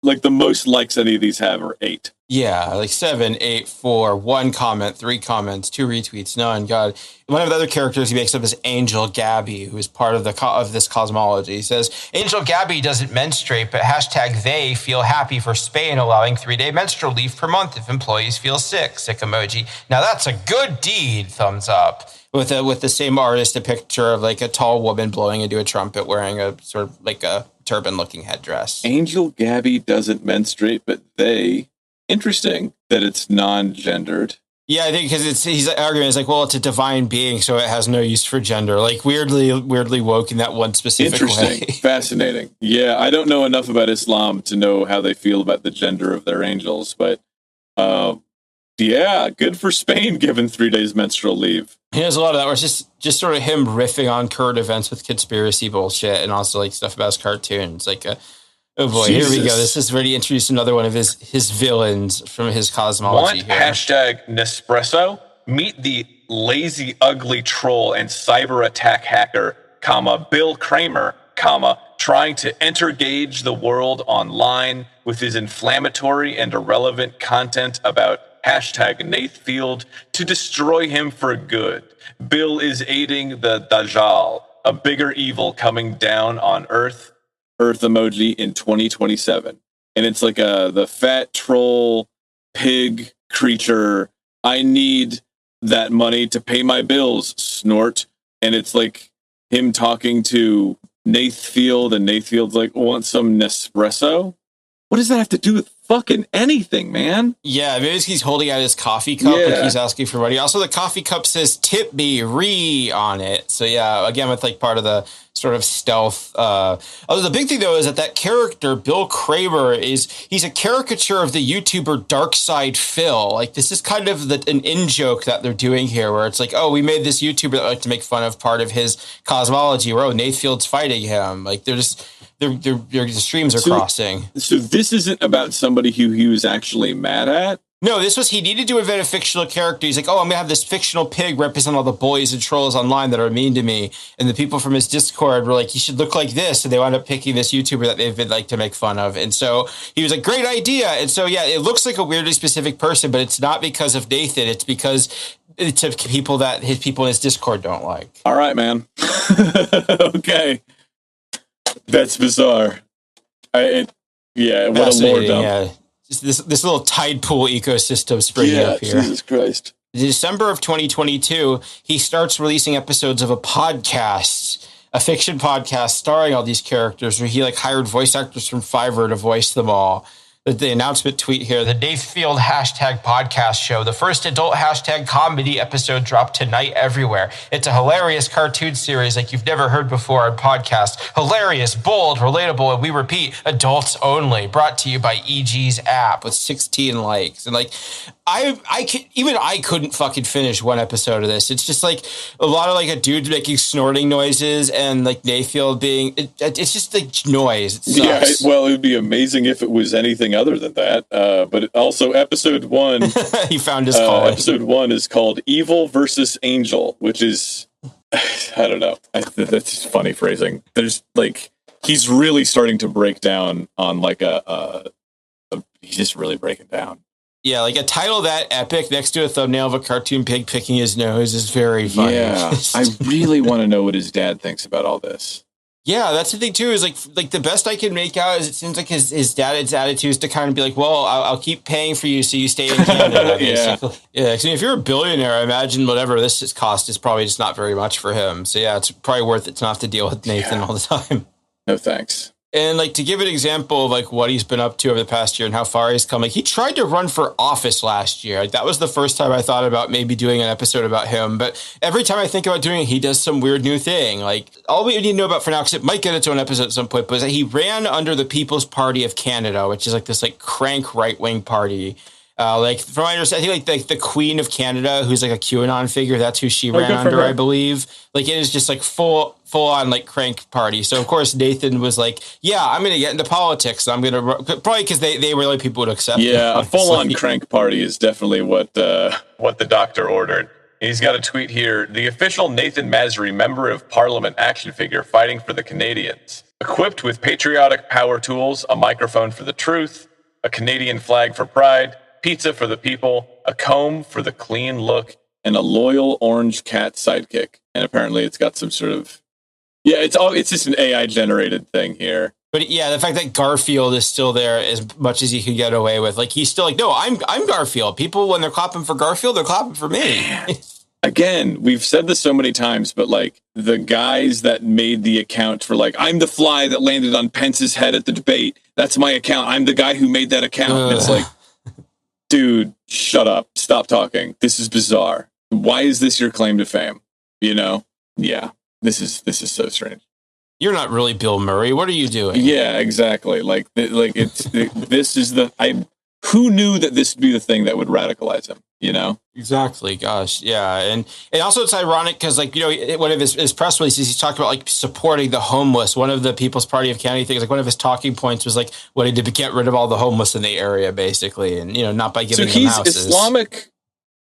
like the most likes any of these have are 8. Yeah, like 7, 8, 4, 1 comment, 3 comments, 2 retweets, none. God, one of the other characters he makes up is Angel Gabby, who is part of this cosmology. He says Angel Gabby doesn't menstruate, but hashtag they feel happy for Spain allowing 3-day menstrual leave per month if employees feel sick. Sick emoji. Now that's a good deed. Thumbs up. With the same artist, a picture of like a tall woman blowing into a trumpet wearing a sort of like a turban looking headdress. Angel Gabby doesn't menstruate, but they. Interesting that it's non-gendered. Yeah, I think because he's arguing it's like, well, it's a divine being, so it has no use for gender. Like weirdly woke in that one specific Interesting. way. Fascinating. Yeah, I don't know enough about Islam to know how they feel about the gender of their angels, but yeah, good for Spain given 3 days menstrual leave. He has a lot of that where it's just sort of him riffing on current events with conspiracy bullshit and also like stuff about his cartoons. Like oh boy, Jesus. Here we go. This is already introduced another one of his villains from his cosmology. Want hashtag Nespresso? Meet the lazy, ugly troll and cyber attack hacker, Bill Kramer, trying to entergage the world online with his inflammatory and irrelevant content about hashtag Nathfield to destroy him for good. Bill is aiding the Dajjal, a bigger evil coming down on Earth emoji in 2027. And it's like the fat troll pig creature. I need that money to pay my bills, snort. And it's like him talking to Nathfield, and Nathfield's like, want some Nespresso? What does that have to do with fucking anything, man? Yeah, maybe he's holding out his coffee cup and he's asking for money. Also, the coffee cup says tip me re on it. So yeah, again, with like part of the sort of stealth. The big thing though is that character, Bill Kramer, he's a caricature of the YouTuber Darkside Phil. Like this is kind of an in-joke that they're doing here where it's like, oh, we made this YouTuber that like to make fun of part of his cosmology where, oh, Nathfield's fighting him. Like they're just... the streams are crossing. So this isn't about somebody who he was actually mad at? No, he needed to invent a fictional character. He's like, oh, I'm going to have this fictional pig represent all the bullies and trolls online that are mean to me. And the people from his Discord were like, you should look like this. And they wound up picking this YouTuber that they've been like to make fun of. And so he was like, great idea. And so, yeah, it looks like a weirdly specific person, but it's not because of Nathen. It's because it's of people that his people in his Discord don't like. All right, man. Okay. That's bizarre. What a lore dump. Yeah. Just this little tide pool ecosystem springing up here. Jesus Christ. December of 2022, he starts releasing episodes of a podcast, a fiction podcast starring all these characters where he like hired voice actors from Fiverr to voice them all. The announcement tweet here, the Nathfield hashtag podcast show, the first adult hashtag comedy episode dropped tonight everywhere. It's a hilarious cartoon series like you've never heard before on podcast. Hilarious, bold, relatable, and we repeat, adults only. Brought to you by EG's app with 16 likes. And like, I couldn't fucking finish one episode of this. It's just like a lot of like a dude making snorting noises and like Nathfield being, it's just like noise. It sucks. Yeah, well, it would be amazing if it was anything other than that. But also episode 1, he found his calling. Episode 1 is called Evil versus Angel, which is, I don't know. That's just funny phrasing. There's like, he's really starting to break down on like he's just really breaking down. Yeah, like a title that epic next to a thumbnail of a cartoon pig picking his nose is very funny. Yeah, I really want to know what his dad thinks about all this. Yeah, that's the thing too. Is like the best I can make out is it seems like his dad's attitude is to kind of be like, well, I'll keep paying for you so you stay in Canada. Basically. Yeah. Because if you're a billionaire, I imagine whatever this cost is probably just not very much for him. So yeah, it's probably worth it to not have to deal with Nathen all the time. No thanks. And like to give an example of like what he's been up to over the past year and how far he's come, like he tried to run for office last year. Like that was the first time I thought about maybe doing an episode about him. But every time I think about doing it, he does some weird new thing. Like all we need to know about for now, because it might get its own episode at some point, but is that he ran under the People's Party of Canada, which is like this like crank right-wing party. Like from my understanding, I think like the Queen of Canada, who's like a QAnon figure, that's who she ran under, I believe. Like it is just like full on like crank party. So of course Nathen was like, yeah, I'm going to get into politics. I'm going to probably because they were like people would accept. Yeah, a full on crank party is definitely what the doctor ordered. He's got a tweet here. The official Nathen Masry Member of Parliament action figure fighting for the Canadians. Equipped with patriotic power tools, a microphone for the truth, a Canadian flag for pride, pizza for the people, a comb for the clean look, and a loyal orange cat sidekick. And apparently it's got some sort of, it's just an AI generated thing here. But yeah, the fact that Garfield is still there as much as he could get away with, like he's still like, no, I'm Garfield. People, when they're clapping for Garfield, they're clapping for me. Again, we've said this so many times, but like the guys that made the account for like, I'm the fly that landed on Pence's head at the debate. That's my account. I'm the guy who made that account. It's like, dude, shut up. Stop talking. This is bizarre. Why is this your claim to fame? You know? Yeah. This is so strange. You're not really Bill Murray. What are you doing? Yeah, exactly. This is who knew that this would be the thing that would radicalize him, you know? Exactly. Gosh. Yeah. And also it's ironic because, like, you know, one of his press releases, he talked about like supporting the homeless. One of the People's Party of County things, like one of his talking points was like wanting to get rid of all the homeless in the area, basically. And, you know, not by giving them houses. So he's Islamic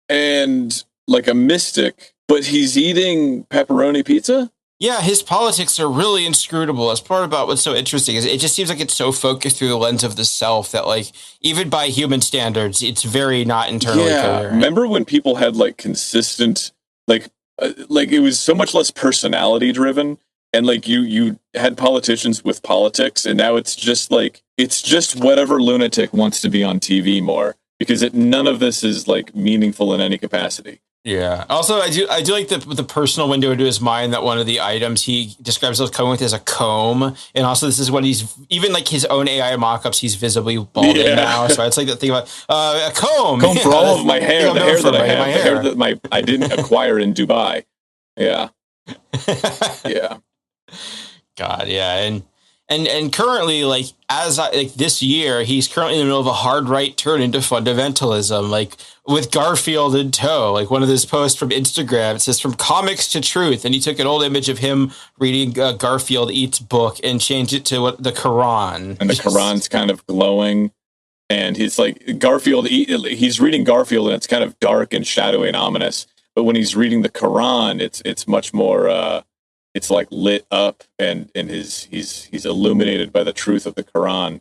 and like a mystic, but he's eating pepperoni pizza? Yeah, his politics are really inscrutable. That's part about what's so interesting is it just seems like it's so focused through the lens of the self that, like, even by human standards, it's very not internally clear. Remember when people had like consistent, like it was so much less personality driven, and like you had politicians with politics, and now it's just whatever lunatic wants to be on TV more, because none of this is like meaningful in any capacity. Yeah. Also, I do like the personal window into his mind that one of the items he describes those comb with is a comb, and also this is when he's even like his own AI mock-ups. He's visibly balding now, so it's like the thing about a comb for all of my hair, the hair that I have, the hair that I didn't acquire in Dubai. Yeah, yeah. God, yeah, and currently, like this year, he's currently in the middle of a hard right turn into fundamentalism, like with Garfield in tow. Like one of his posts from Instagram, it says "From comics to truth," and he took an old image of him reading Garfield Eats book and changed it to the Quran. And the Quran's kind of glowing, and he's like Garfield. He's reading Garfield, and it's kind of dark and shadowy and ominous. But when he's reading the Quran, it's much more. It's like lit up, and he's illuminated by the truth of the Quran.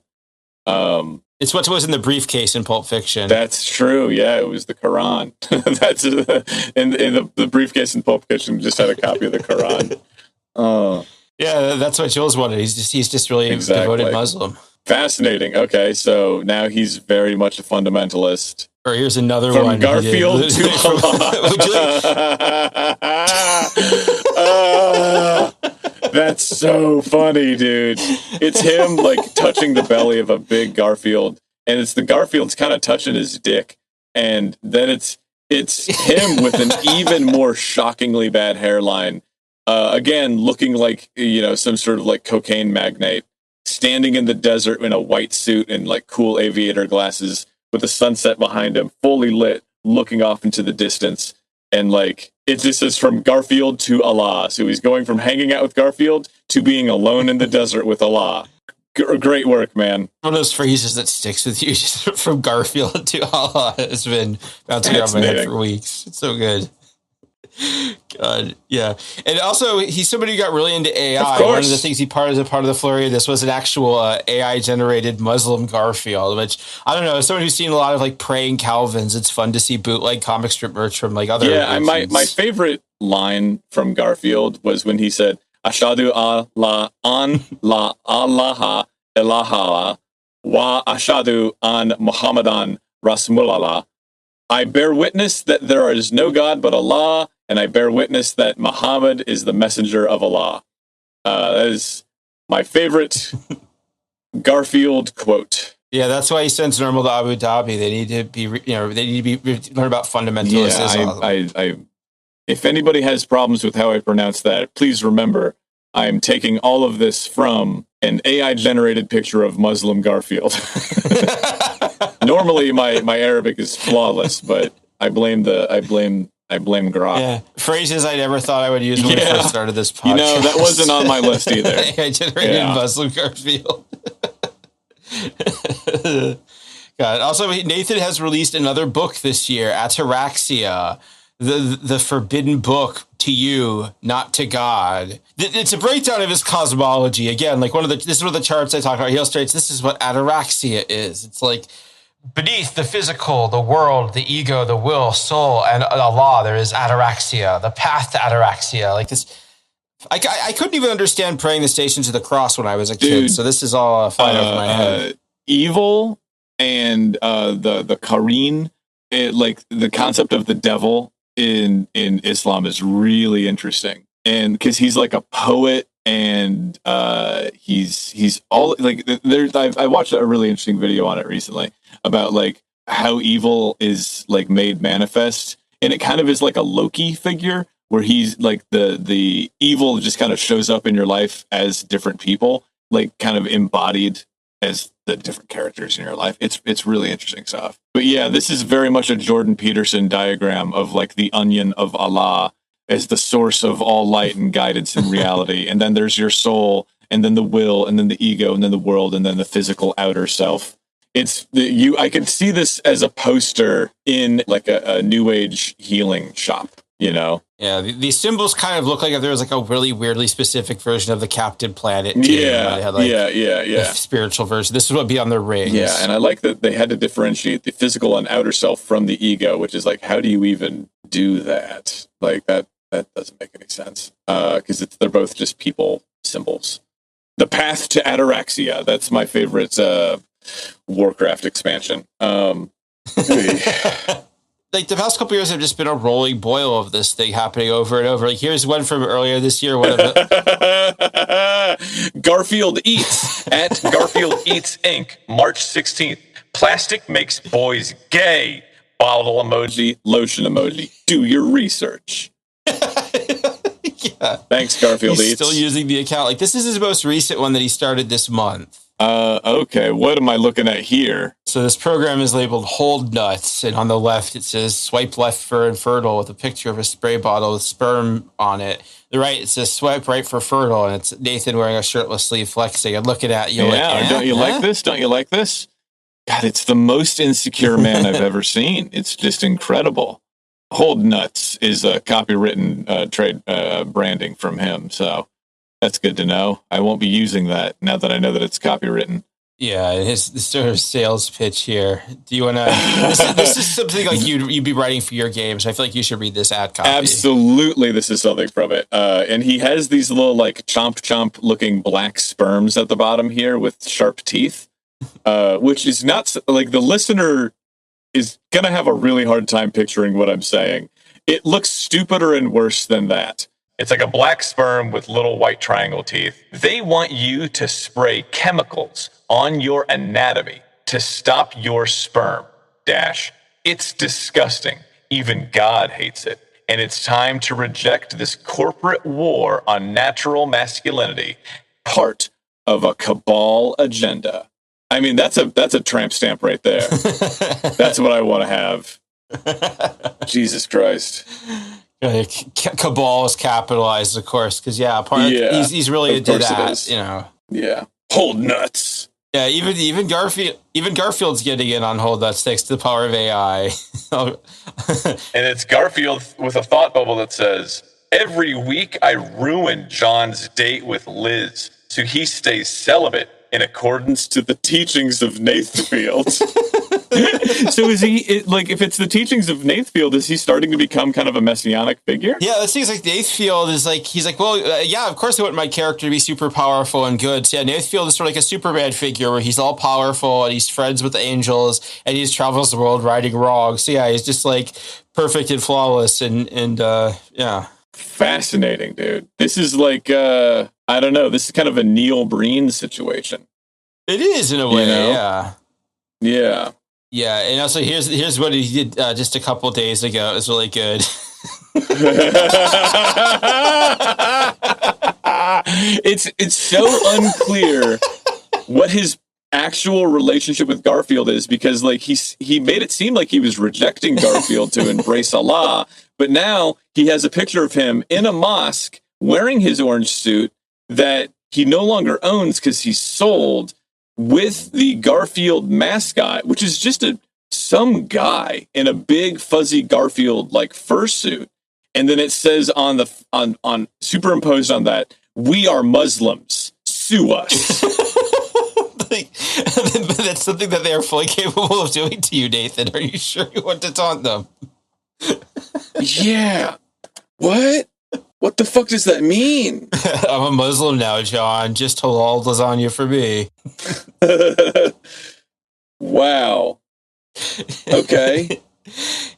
It's what was in the briefcase in Pulp Fiction. That's true. Yeah, it was the Quran. That's in the briefcase in Pulp Fiction just had a copy of the Quran. Yeah, that's what Jules wanted. He's just really devoted Muslim. Fascinating. Okay, so now he's very much a fundamentalist. Or here's another From one. Garfield to Allah. That's so funny, dude. It's him like touching the belly of a big Garfield, and it's the Garfield's kind of touching his dick, and then it's him with an even more shockingly bad hairline. Again, looking like, you know, some sort of like cocaine magnate, standing in the desert in a white suit and like cool aviator glasses, with the sunset behind him, fully lit, looking off into the distance. And like, it just is from Garfield to Allah. So he's going from hanging out with Garfield to being alone in the desert with Allah. Great work, man. One of those phrases that sticks with you, just from Garfield to Allah, has been bouncing around my head for weeks. It's so good. God, yeah. And also, he's somebody who got really into AI. Of course. One of the things he part as a part of the flurry of this was an actual AI-generated Muslim Garfield, which, I don't know, as someone who's seen a lot of, like, praying Calvins, it's fun to see bootleg comic strip merch from, like, other... Yeah, my favorite line from Garfield was when he said, Ashadu Allah an la Allah ilaha wa ashadu an Muhammadan Rasulullah. I bear witness that there is no God but Allah, and I bear witness that Muhammad is the messenger of Allah. That is my favorite Garfield quote. Yeah, that's why he sends Normal to Abu Dhabi. They need to be, learn about fundamentalist Islam. I if anybody has problems with how I pronounce that, please remember I'm taking all of this from an AI-generated picture of Muslim Garfield. Normally, my Arabic is flawless, but I blame Grok. Yeah, phrases I never thought I would use when we first started this podcast. You know, that wasn't on my list either. AI-generated Muslim Garfield. God. Also, Nathen has released another book this year, Ataraxia, the forbidden book to you, not to God. It's a breakdown of his cosmology. Again, like this is one of the charts I talk about. He illustrates this is what ataraxia is. It's like beneath the physical, the world, the ego, the will, soul, and Allah, there is ataraxia, the path to ataraxia. Like this, I couldn't even understand praying the Stations of the Cross when I was a kid. So this is all flying over my head. Evil and the Kareen, like the concept of the devil in Islam is really interesting, and because he's like a poet. And he's all like I watched a really interesting video on it recently about like how evil is like made manifest, and it kind of is like a Loki figure where he's like the evil just kind of shows up in your life as different people, like kind of embodied as the different characters in your life. It's really interesting stuff. But yeah, this is very much a Jordan Peterson diagram of like the onion of Allah as the source of all light and guidance in reality. And then there's your soul, and then the will, and then the ego, and then the world, and then the physical outer self. I could see this as a poster in like a new age healing shop, you know? Yeah, these symbols kind of look like if there was like a really weirdly specific version of the Captain Planet. Too, yeah, they had like yeah. Spiritual version. This would be on their rings. Yeah, and I like that they had to differentiate the physical and outer self from the ego, which is like, how do you even do that? Like that doesn't make any sense because they're both just people symbols. The path to ataraxia. That's my favorite Warcraft expansion. Like the past couple years have just been a rolling boil of this thing happening over and over. Like here's one from earlier this year. One of the Garfield Eats at Garfield Eats Inc. March 16th. Plastic makes boys gay. Bottle emoji, lotion emoji. Do your research. Yeah. Thanks, Garfield He's Eats. still using the account. Like this is his most recent one that he started this month. Okay. What am I looking at here? So this program is labeled Hold Nuts, and on the left it says swipe left for infertile with a picture of a spray bottle with sperm on it. The right it says swipe right for fertile, and it's Nathen wearing a shirtless sleeve flexing and looking at you. Yeah, like, don't you like this? Don't you like this? God, it's the most insecure man I've ever seen. It's just incredible. Hold Nuts is a copywritten trade branding from him, so that's good to know. I won't be using that now that I know that it's copywritten. Yeah, his sort of sales pitch here. Do you want to? This is something like you'd be writing for your games. I feel like you should read this ad copy. Absolutely, this is something from it. And he has these little like chomp looking black sperms at the bottom here with sharp teeth, which is not like the listener is going to have a really hard time picturing what I'm saying. It looks stupider and worse than that. It's like a black sperm with little white triangle teeth. They want you to spray chemicals on your anatomy to stop your sperm. It's disgusting. Even God hates it. And it's time to reject this corporate war on natural masculinity. Part of a cabal agenda. I mean, that's a tramp stamp right there. That's what I want to have. Jesus Christ. Cabal is capitalized, of course, because he's really into that, you know. Yeah. Hold Nuts. Yeah, even Garfield's getting in on Hold Nuts thanks to the power of AI. And it's Garfield with a thought bubble that says, "Every week I ruin John's date with Liz, so he stays celibate in accordance to the teachings of Nathan." So is he like, if it's the teachings of Nathan, is he starting to become kind of a messianic figure? Yeah, it seems like Nathan is like, he's like, well, yeah, of course I want my character to be super powerful and good. So yeah, Nathan is sort of like a Superman figure where he's all powerful and he's friends with the angels and he just travels the world righting wrong. So yeah, he's just like perfect and flawless and yeah. Fascinating, dude. This is like, I don't know, this is kind of a Neil Breen situation. It is in a way, yeah. Yeah. Yeah, and also here's what he did just a couple days ago. It was really good. It's so unclear what his actual relationship with Garfield is, because like he made it seem like he was rejecting Garfield to embrace Allah, but now he has a picture of him in a mosque wearing his orange suit that he no longer owns because he's sold, with the Garfield mascot, which is just some guy in a big fuzzy Garfield like fursuit, and then it says on superimposed on that, "We are Muslims. Sue us." Like, but that's something that they are fully capable of doing to you, Nathen. Are you sure you want to taunt them? Yeah. What? What the fuck does that mean? I'm a Muslim now, John. Just halal lasagna for me. Wow. Okay.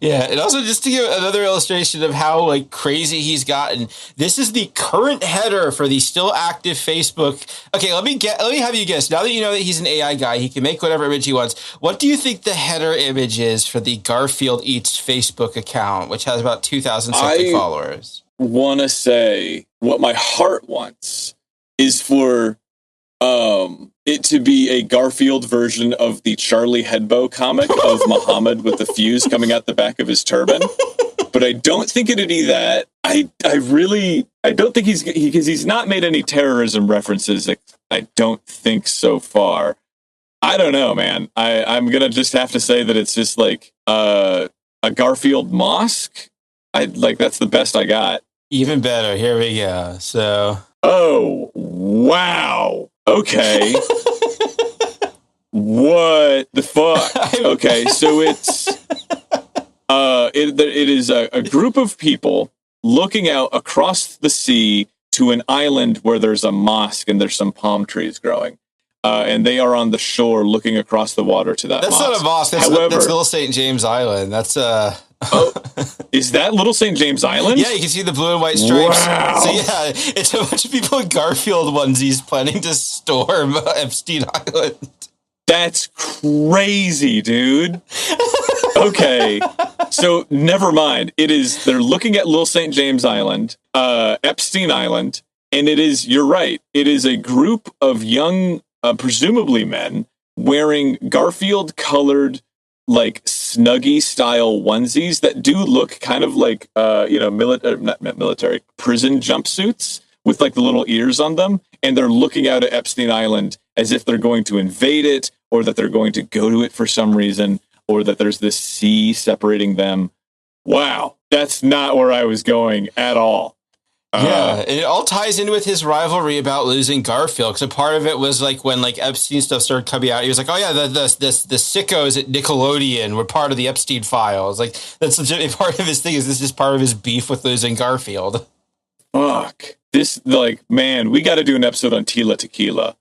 Yeah, and also just to give another illustration of how like crazy he's gotten. This is the current header for the still active Facebook. Okay, let me have you guess. Now that you know that he's an AI guy, he can make whatever image he wants. What do you think the header image is for the Garfield Eats Facebook account, which has about 2,000 something followers? Want to say what my heart wants is for it to be a Garfield version of the Charlie Hebdo comic of Muhammad with the fuse coming out the back of his turban. But I don't think it'd be that. I don't think because he's not made any terrorism references. I don't think so far. I don't know, man. I'm gonna just have to say that it's just like a Garfield mosque. That's the best I got. Even better. Here we go. So. Oh, wow. Okay. What the fuck? Okay, so it is a group of people looking out across the sea to an island where there's a mosque and there's some palm trees growing. And they are on the shore looking across the water to that mosque. That's not a mosque. That's Little St. James Island. That's Oh, is that Little St. James Island? Yeah, you can see the blue and white stripes. Wow. So yeah, it's a bunch of people in Garfield onesies planning to storm Epstein Island. That's crazy, dude. Okay, so never mind. They're looking at Little St. James Island, Epstein Island, and you're right, it is a group of young, presumably men, wearing Garfield-colored like Snuggie style onesies that do look kind of like not military prison jumpsuits with like the little ears on them, and they're looking out at Epstein Island as if they're going to invade it, or that they're going to go to it for some reason, or that there's this sea separating them. Wow, that's not where I was going at all. Yeah, and it all ties in with his rivalry about losing Garfield. Because a part of it was like when like Epstein stuff started coming out, he was like, "Oh yeah, the sickos at Nickelodeon were part of the Epstein files." Like that's legitimately part of his thing. Is this just part of his beef with losing Garfield? Fuck this! Like, man, we got to do an episode on Tila Tequila.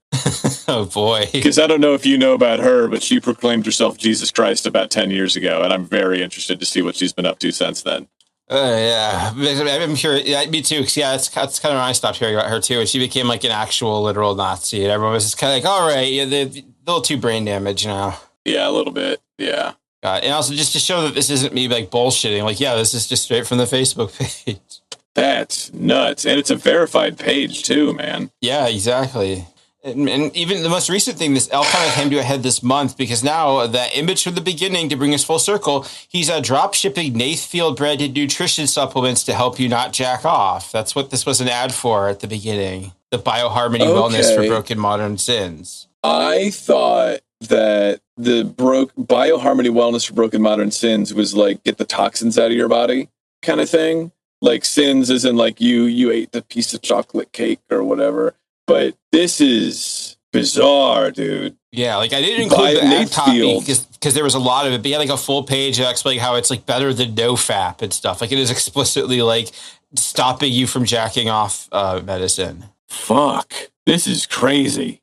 Oh boy, because I don't know if you know about her, but she proclaimed herself Jesus Christ about 10 years ago, and I'm very interested to see what she's been up to since then. Yeah, I'm curious. Yeah, me too. Cause that's kind of when I stopped hearing about her too. And she became like an actual literal Nazi, and everyone was just kind of like, "All right, yeah, they're a little too brain damaged now." Yeah, a little bit. Yeah. And also just to show that this isn't me like bullshitting. Like, yeah, this is just straight from the Facebook page. That's nuts, and it's a verified page too, man. Yeah, exactly. And even the most recent thing, this all kind of came to a head this month because now that image from the beginning, to bring us full circle, he's drop shipping Nathan branded nutrition supplements to help you not jack off. That's what this was an ad for at the beginning. The BioHarmony Wellness for Broken Modern Sins. I thought that the BioHarmony Wellness for Broken Modern Sins was like get the toxins out of your body kind of thing. Like sins as in like you ate the piece of chocolate cake or whatever. But this is bizarre, dude. Yeah, like I didn't include the ad copy because there was a lot of it. But he had like a full page explaining how it's like better than NoFap and stuff. Like it is explicitly like stopping you from jacking off medicine. Fuck, this is crazy.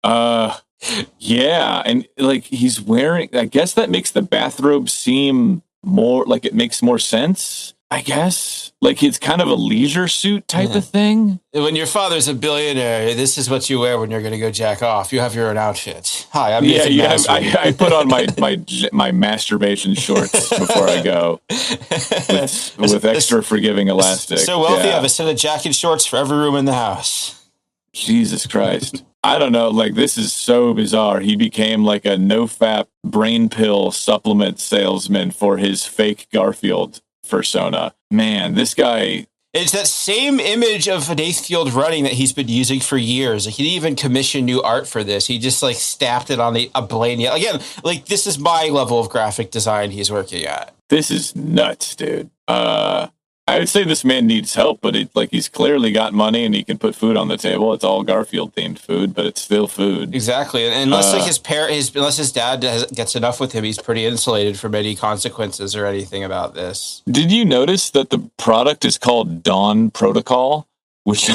Yeah, and like he's wearing. I guess that makes the bathrobe seem more like it makes more sense. I guess like it's kind of a leisure suit type of thing. When your father's a billionaire, this is what you wear when you're going to go jack off. You have your own outfit. Hi, I'm Nathen. Yeah. I put on my masturbation shorts before I go with extra forgiving elastic. So wealthy, I have a set of jacket shorts for every room in the house. Jesus Christ. I don't know. Like, this is so bizarre. He became like a no-fap brain pill supplement salesman for his fake Garfield persona. Man, this guy... It's that same image of Nathan running that he's been using for years. Like, he didn't even commission new art for this. He just, like, stamped it on a blade. Again, like, this is my level of graphic design he's working at. This is nuts, dude. I I would say this man needs help, but he's clearly got money and he can put food on the table. It's all Garfield themed food, but it's still food. Exactly. And unless unless his dad gets enough with him, he's pretty insulated from any consequences or anything about this. Did you notice that the product is called Dawn Protocol? Which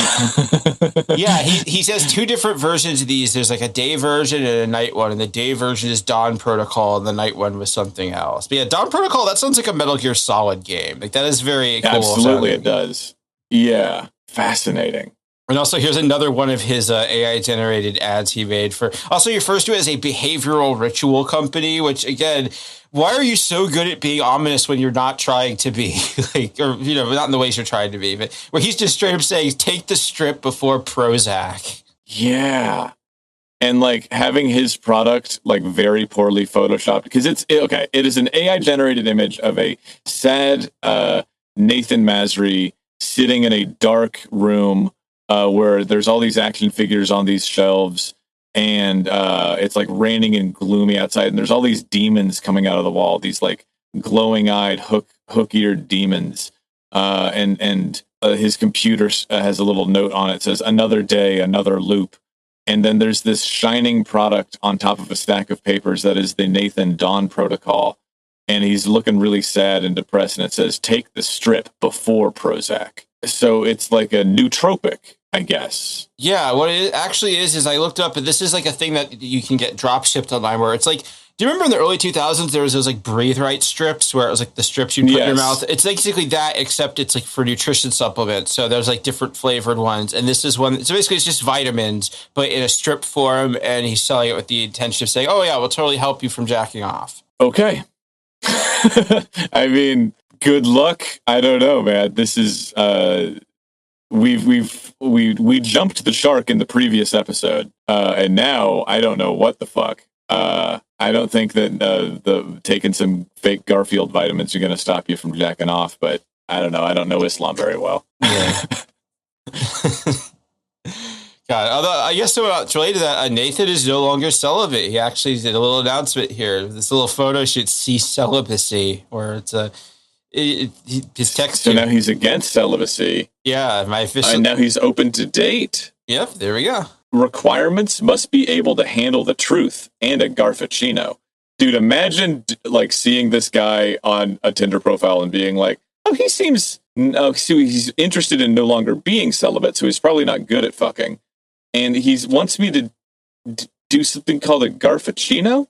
yeah, he says two different versions of these. There's like a day version and a night one, and the day version is Dawn Protocol, and the night one was something else. But yeah, Dawn Protocol, that sounds like a Metal Gear Solid game. Like that is very cool. Absolutely, it does. Yeah, fascinating. And also, here's another one of his AI-generated ads he made for. Also, he refers to it as a behavioral ritual company, which, again, why are you so good at being ominous when you're not trying to be? Like, or, you know, not in the ways you're trying to be, but where he's just straight up saying, take the strip before Prozac. Yeah. And, like, having his product, like, very poorly photoshopped, because it is an AI-generated image of a sad Nathen Masri sitting in a dark room where there's all these action figures on these shelves, and it's like raining and gloomy outside, and there's all these demons coming out of the wall, these like glowing-eyed, hook-eared demons. And his computer has a little note on it that says, "Another day, another loop." And then there's this shining product on top of a stack of papers that is the Nathen Dawn Protocol. And he's looking really sad and depressed, and it says, "Take the strip before Prozac." So it's like a nootropic, I guess. Yeah, what it actually is I looked up, and this is like a thing that you can get drop shipped online where it's like, do you remember in the early 2000s, there was those like Breathe Right strips where it was like the strips you put in your mouth? It's basically that, except it's like for nutrition supplements. So there's like different flavored ones. And this is one, so basically it's just vitamins, but in a strip form, and he's selling it with the intention of saying, oh yeah, we'll totally help you from jacking off. Okay. I mean, good luck. I don't know, man. This is we jumped the shark in the previous episode, and now I don't know what the fuck. I don't think that the taking some fake Garfield vitamins are going to stop you from jacking off, but I don't know. I don't know Islam very well. Yeah. God, although I guess to relate to that, Nathen is no longer celibate. He actually did a little announcement here. This little photo should see celibacy, where it's his text. So now he's against celibacy. Yeah, my official. And now he's open to date. Yep, there we go. Requirements must be able to handle the truth and a Garfuccino. Dude, imagine like seeing this guy on a Tinder profile and being like, oh, he seems. No, he's interested in no longer being celibate, so he's probably not good at fucking. And he wants me to do something called a Garfuccino?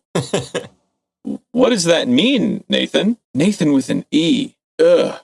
What does that mean, Nathen? Nathen with an E. Ugh.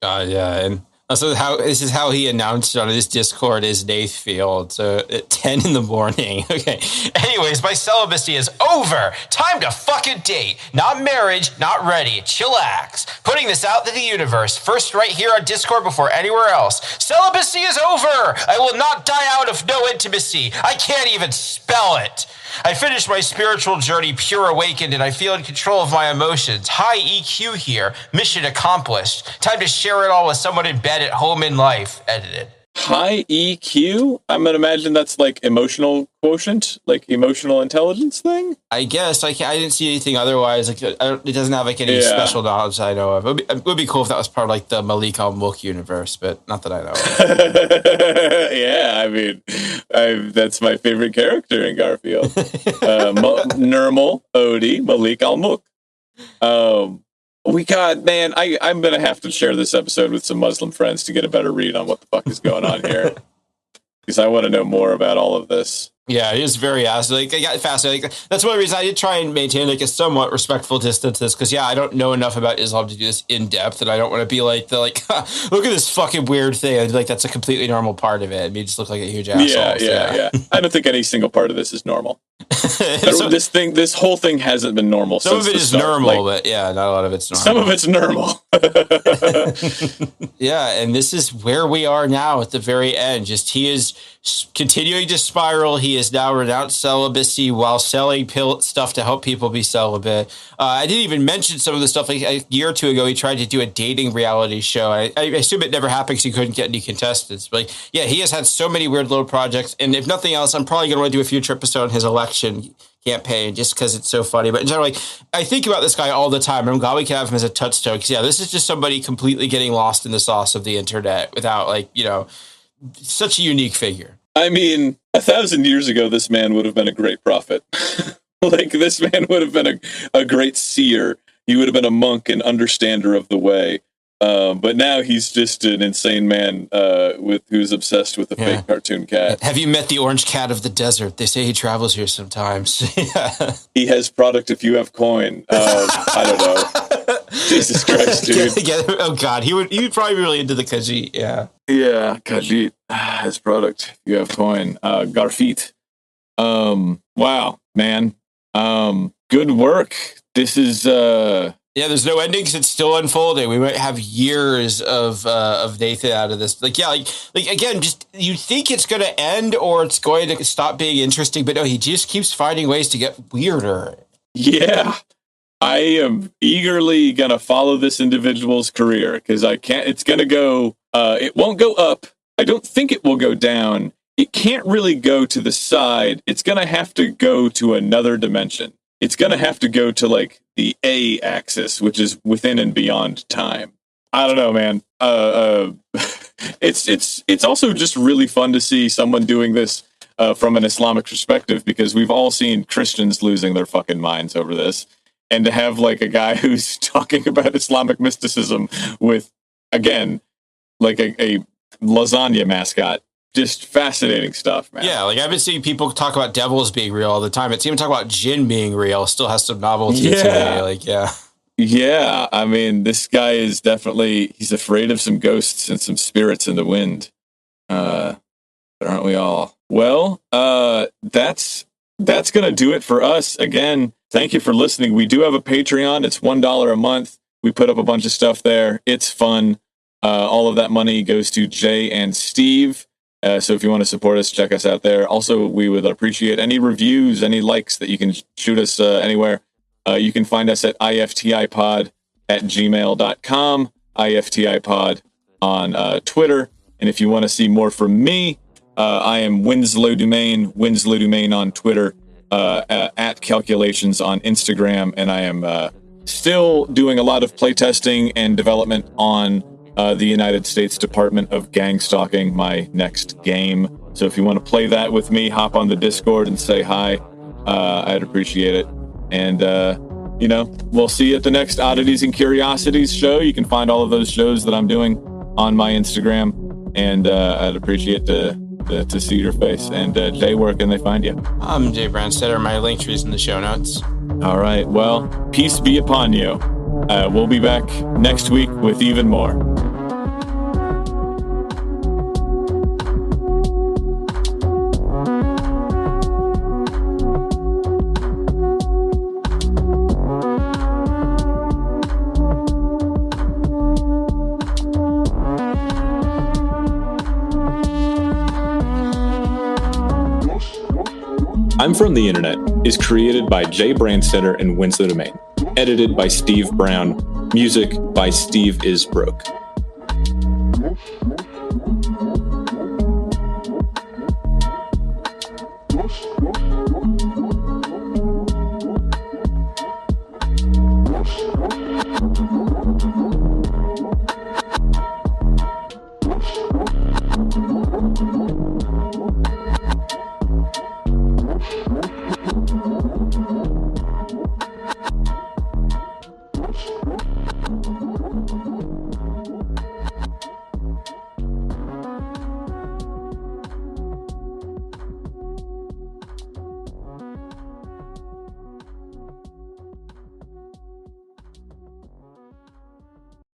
Yeah, and also this is how he announced on his Discord is Nathfield. So at 10 in the morning. Okay. Anyways, my celibacy is over. Time to fucking date. Not marriage, not ready. Chillax. Putting this out to the universe. First right here on Discord before anywhere else. Celibacy is over. I will not die out of no intimacy. I can't even spell it. I finished my spiritual journey pure awakened, and I feel in control of my emotions. High EQ here. Mission accomplished. Time to share it all with someone in bed, at home, in life. Edited. High EQ? I'm going to imagine that's like emotional quotient, like emotional intelligence thing? I guess. I didn't see anything otherwise. Like, it doesn't have like any special knowledge that I know of. It would be cool if that was part of like the Malik al-Mulk universe, but not that I know of. Yeah, I mean, that's my favorite character in Garfield. Nirmal, Odie, Malik al-Mulk. I'm going to have to share this episode with some Muslim friends to get a better read on what the fuck is going on here. Because I want to know more about all of this. Yeah, it is very fascinating. I got fascinating. That's one reason I did try and maintain like a somewhat respectful distance. Because I don't know enough about Islam to do this in depth, and I don't want to be like look at this fucking weird thing. I'd be like, that's a completely normal part of it. And me just look like a huge asshole. Yeah. I don't think any single part of this is normal. This whole thing hasn't been normal. Some of it is normal, but yeah, not a lot of it's normal. Some of it's normal. Yeah, and this is where we are now at the very end. Just he is continuing to spiral. He is now renounced celibacy while selling stuff to help people be celibate. I didn't even mention some of the stuff. Like a year or two ago, he tried to do a dating reality show. I assume it never happened because he couldn't get any contestants. But he has had so many weird little projects. And if nothing else, I'm probably going to want to do a future episode on his election campaign just because it's so funny. But in general, like, I think about this guy all the time. I'm glad we can have him as a touchstone because, yeah, this is just somebody completely getting lost in the sauce of the internet without, like, you know, such a unique figure. I mean, 1,000 years ago, this man would have been a great prophet. Like, this man would have been a great seer. He would have been a monk and understander of the way. But now he's just an insane man who's obsessed with a fake cartoon cat. Have you met the orange cat of the desert? They say he travels here sometimes. He has product if you have coin. I don't know. Jesus Christ, dude. Oh, God. He would probably be really into the Khajiit, yeah. Yeah, Khajiit has product if you have coin. Garfield. Wow, man. Good work. This is... Yeah, there's no ending because it's still unfolding. We might have years of Nathen out of this. Like, yeah, like again, just you think it's going to end or it's going to stop being interesting, but no, he just keeps finding ways to get weirder. Yeah, I am eagerly going to follow this individual's career because I can't. It's going to go. It won't go up. I don't think it will go down. It can't really go to the side. It's going to have to go to another dimension. It's going to have to go to like the A axis, which is within and beyond time. I don't know, man. It's also just really fun to see someone doing this from an Islamic perspective because we've all seen Christians losing their fucking minds over this. And to have like a guy who's talking about Islamic mysticism with, again, like a lasagna mascot. Just fascinating stuff, man. Yeah, like I've been seeing people talk about devils being real all the time. It's even talk about jinn being real. Still has some novelty to it. Like, yeah. Yeah, I mean, this guy is definitely, he's afraid of some ghosts and some spirits in the wind. But aren't we all? Well, that's going to do it for us. Again, thank you for listening. We do have a Patreon. It's $1 a month. We put up a bunch of stuff there. It's fun. All of that money goes to Jay and Steve. So if you want to support us, check us out there. Also, we would appreciate any reviews, any likes that you can shoot us anywhere. You can find us at iftipod@gmail.com, iftipod on Twitter. And if you want to see more from me, I am Winslow Domain on Twitter, at Calculations on Instagram. And I am still doing a lot of playtesting and development on the United States Department of Gang Stalking, my next game. So if you want to play that with me, hop on the Discord and say hi. I'd appreciate it. And, we'll see you at the next Oddities and Curiosities show. You can find all of those shows that I'm doing on my Instagram. And I'd appreciate to see your face. And Jay, where can they find you? I'm Jay Brandstetter. My link tree is in the show notes. All right. Well, peace be upon you. We'll be back next week with even more. I'm From the Internet is created by Jay Brandstetter and Winslow Domain. Edited by Steve Brown. Music by Steve Isbrook.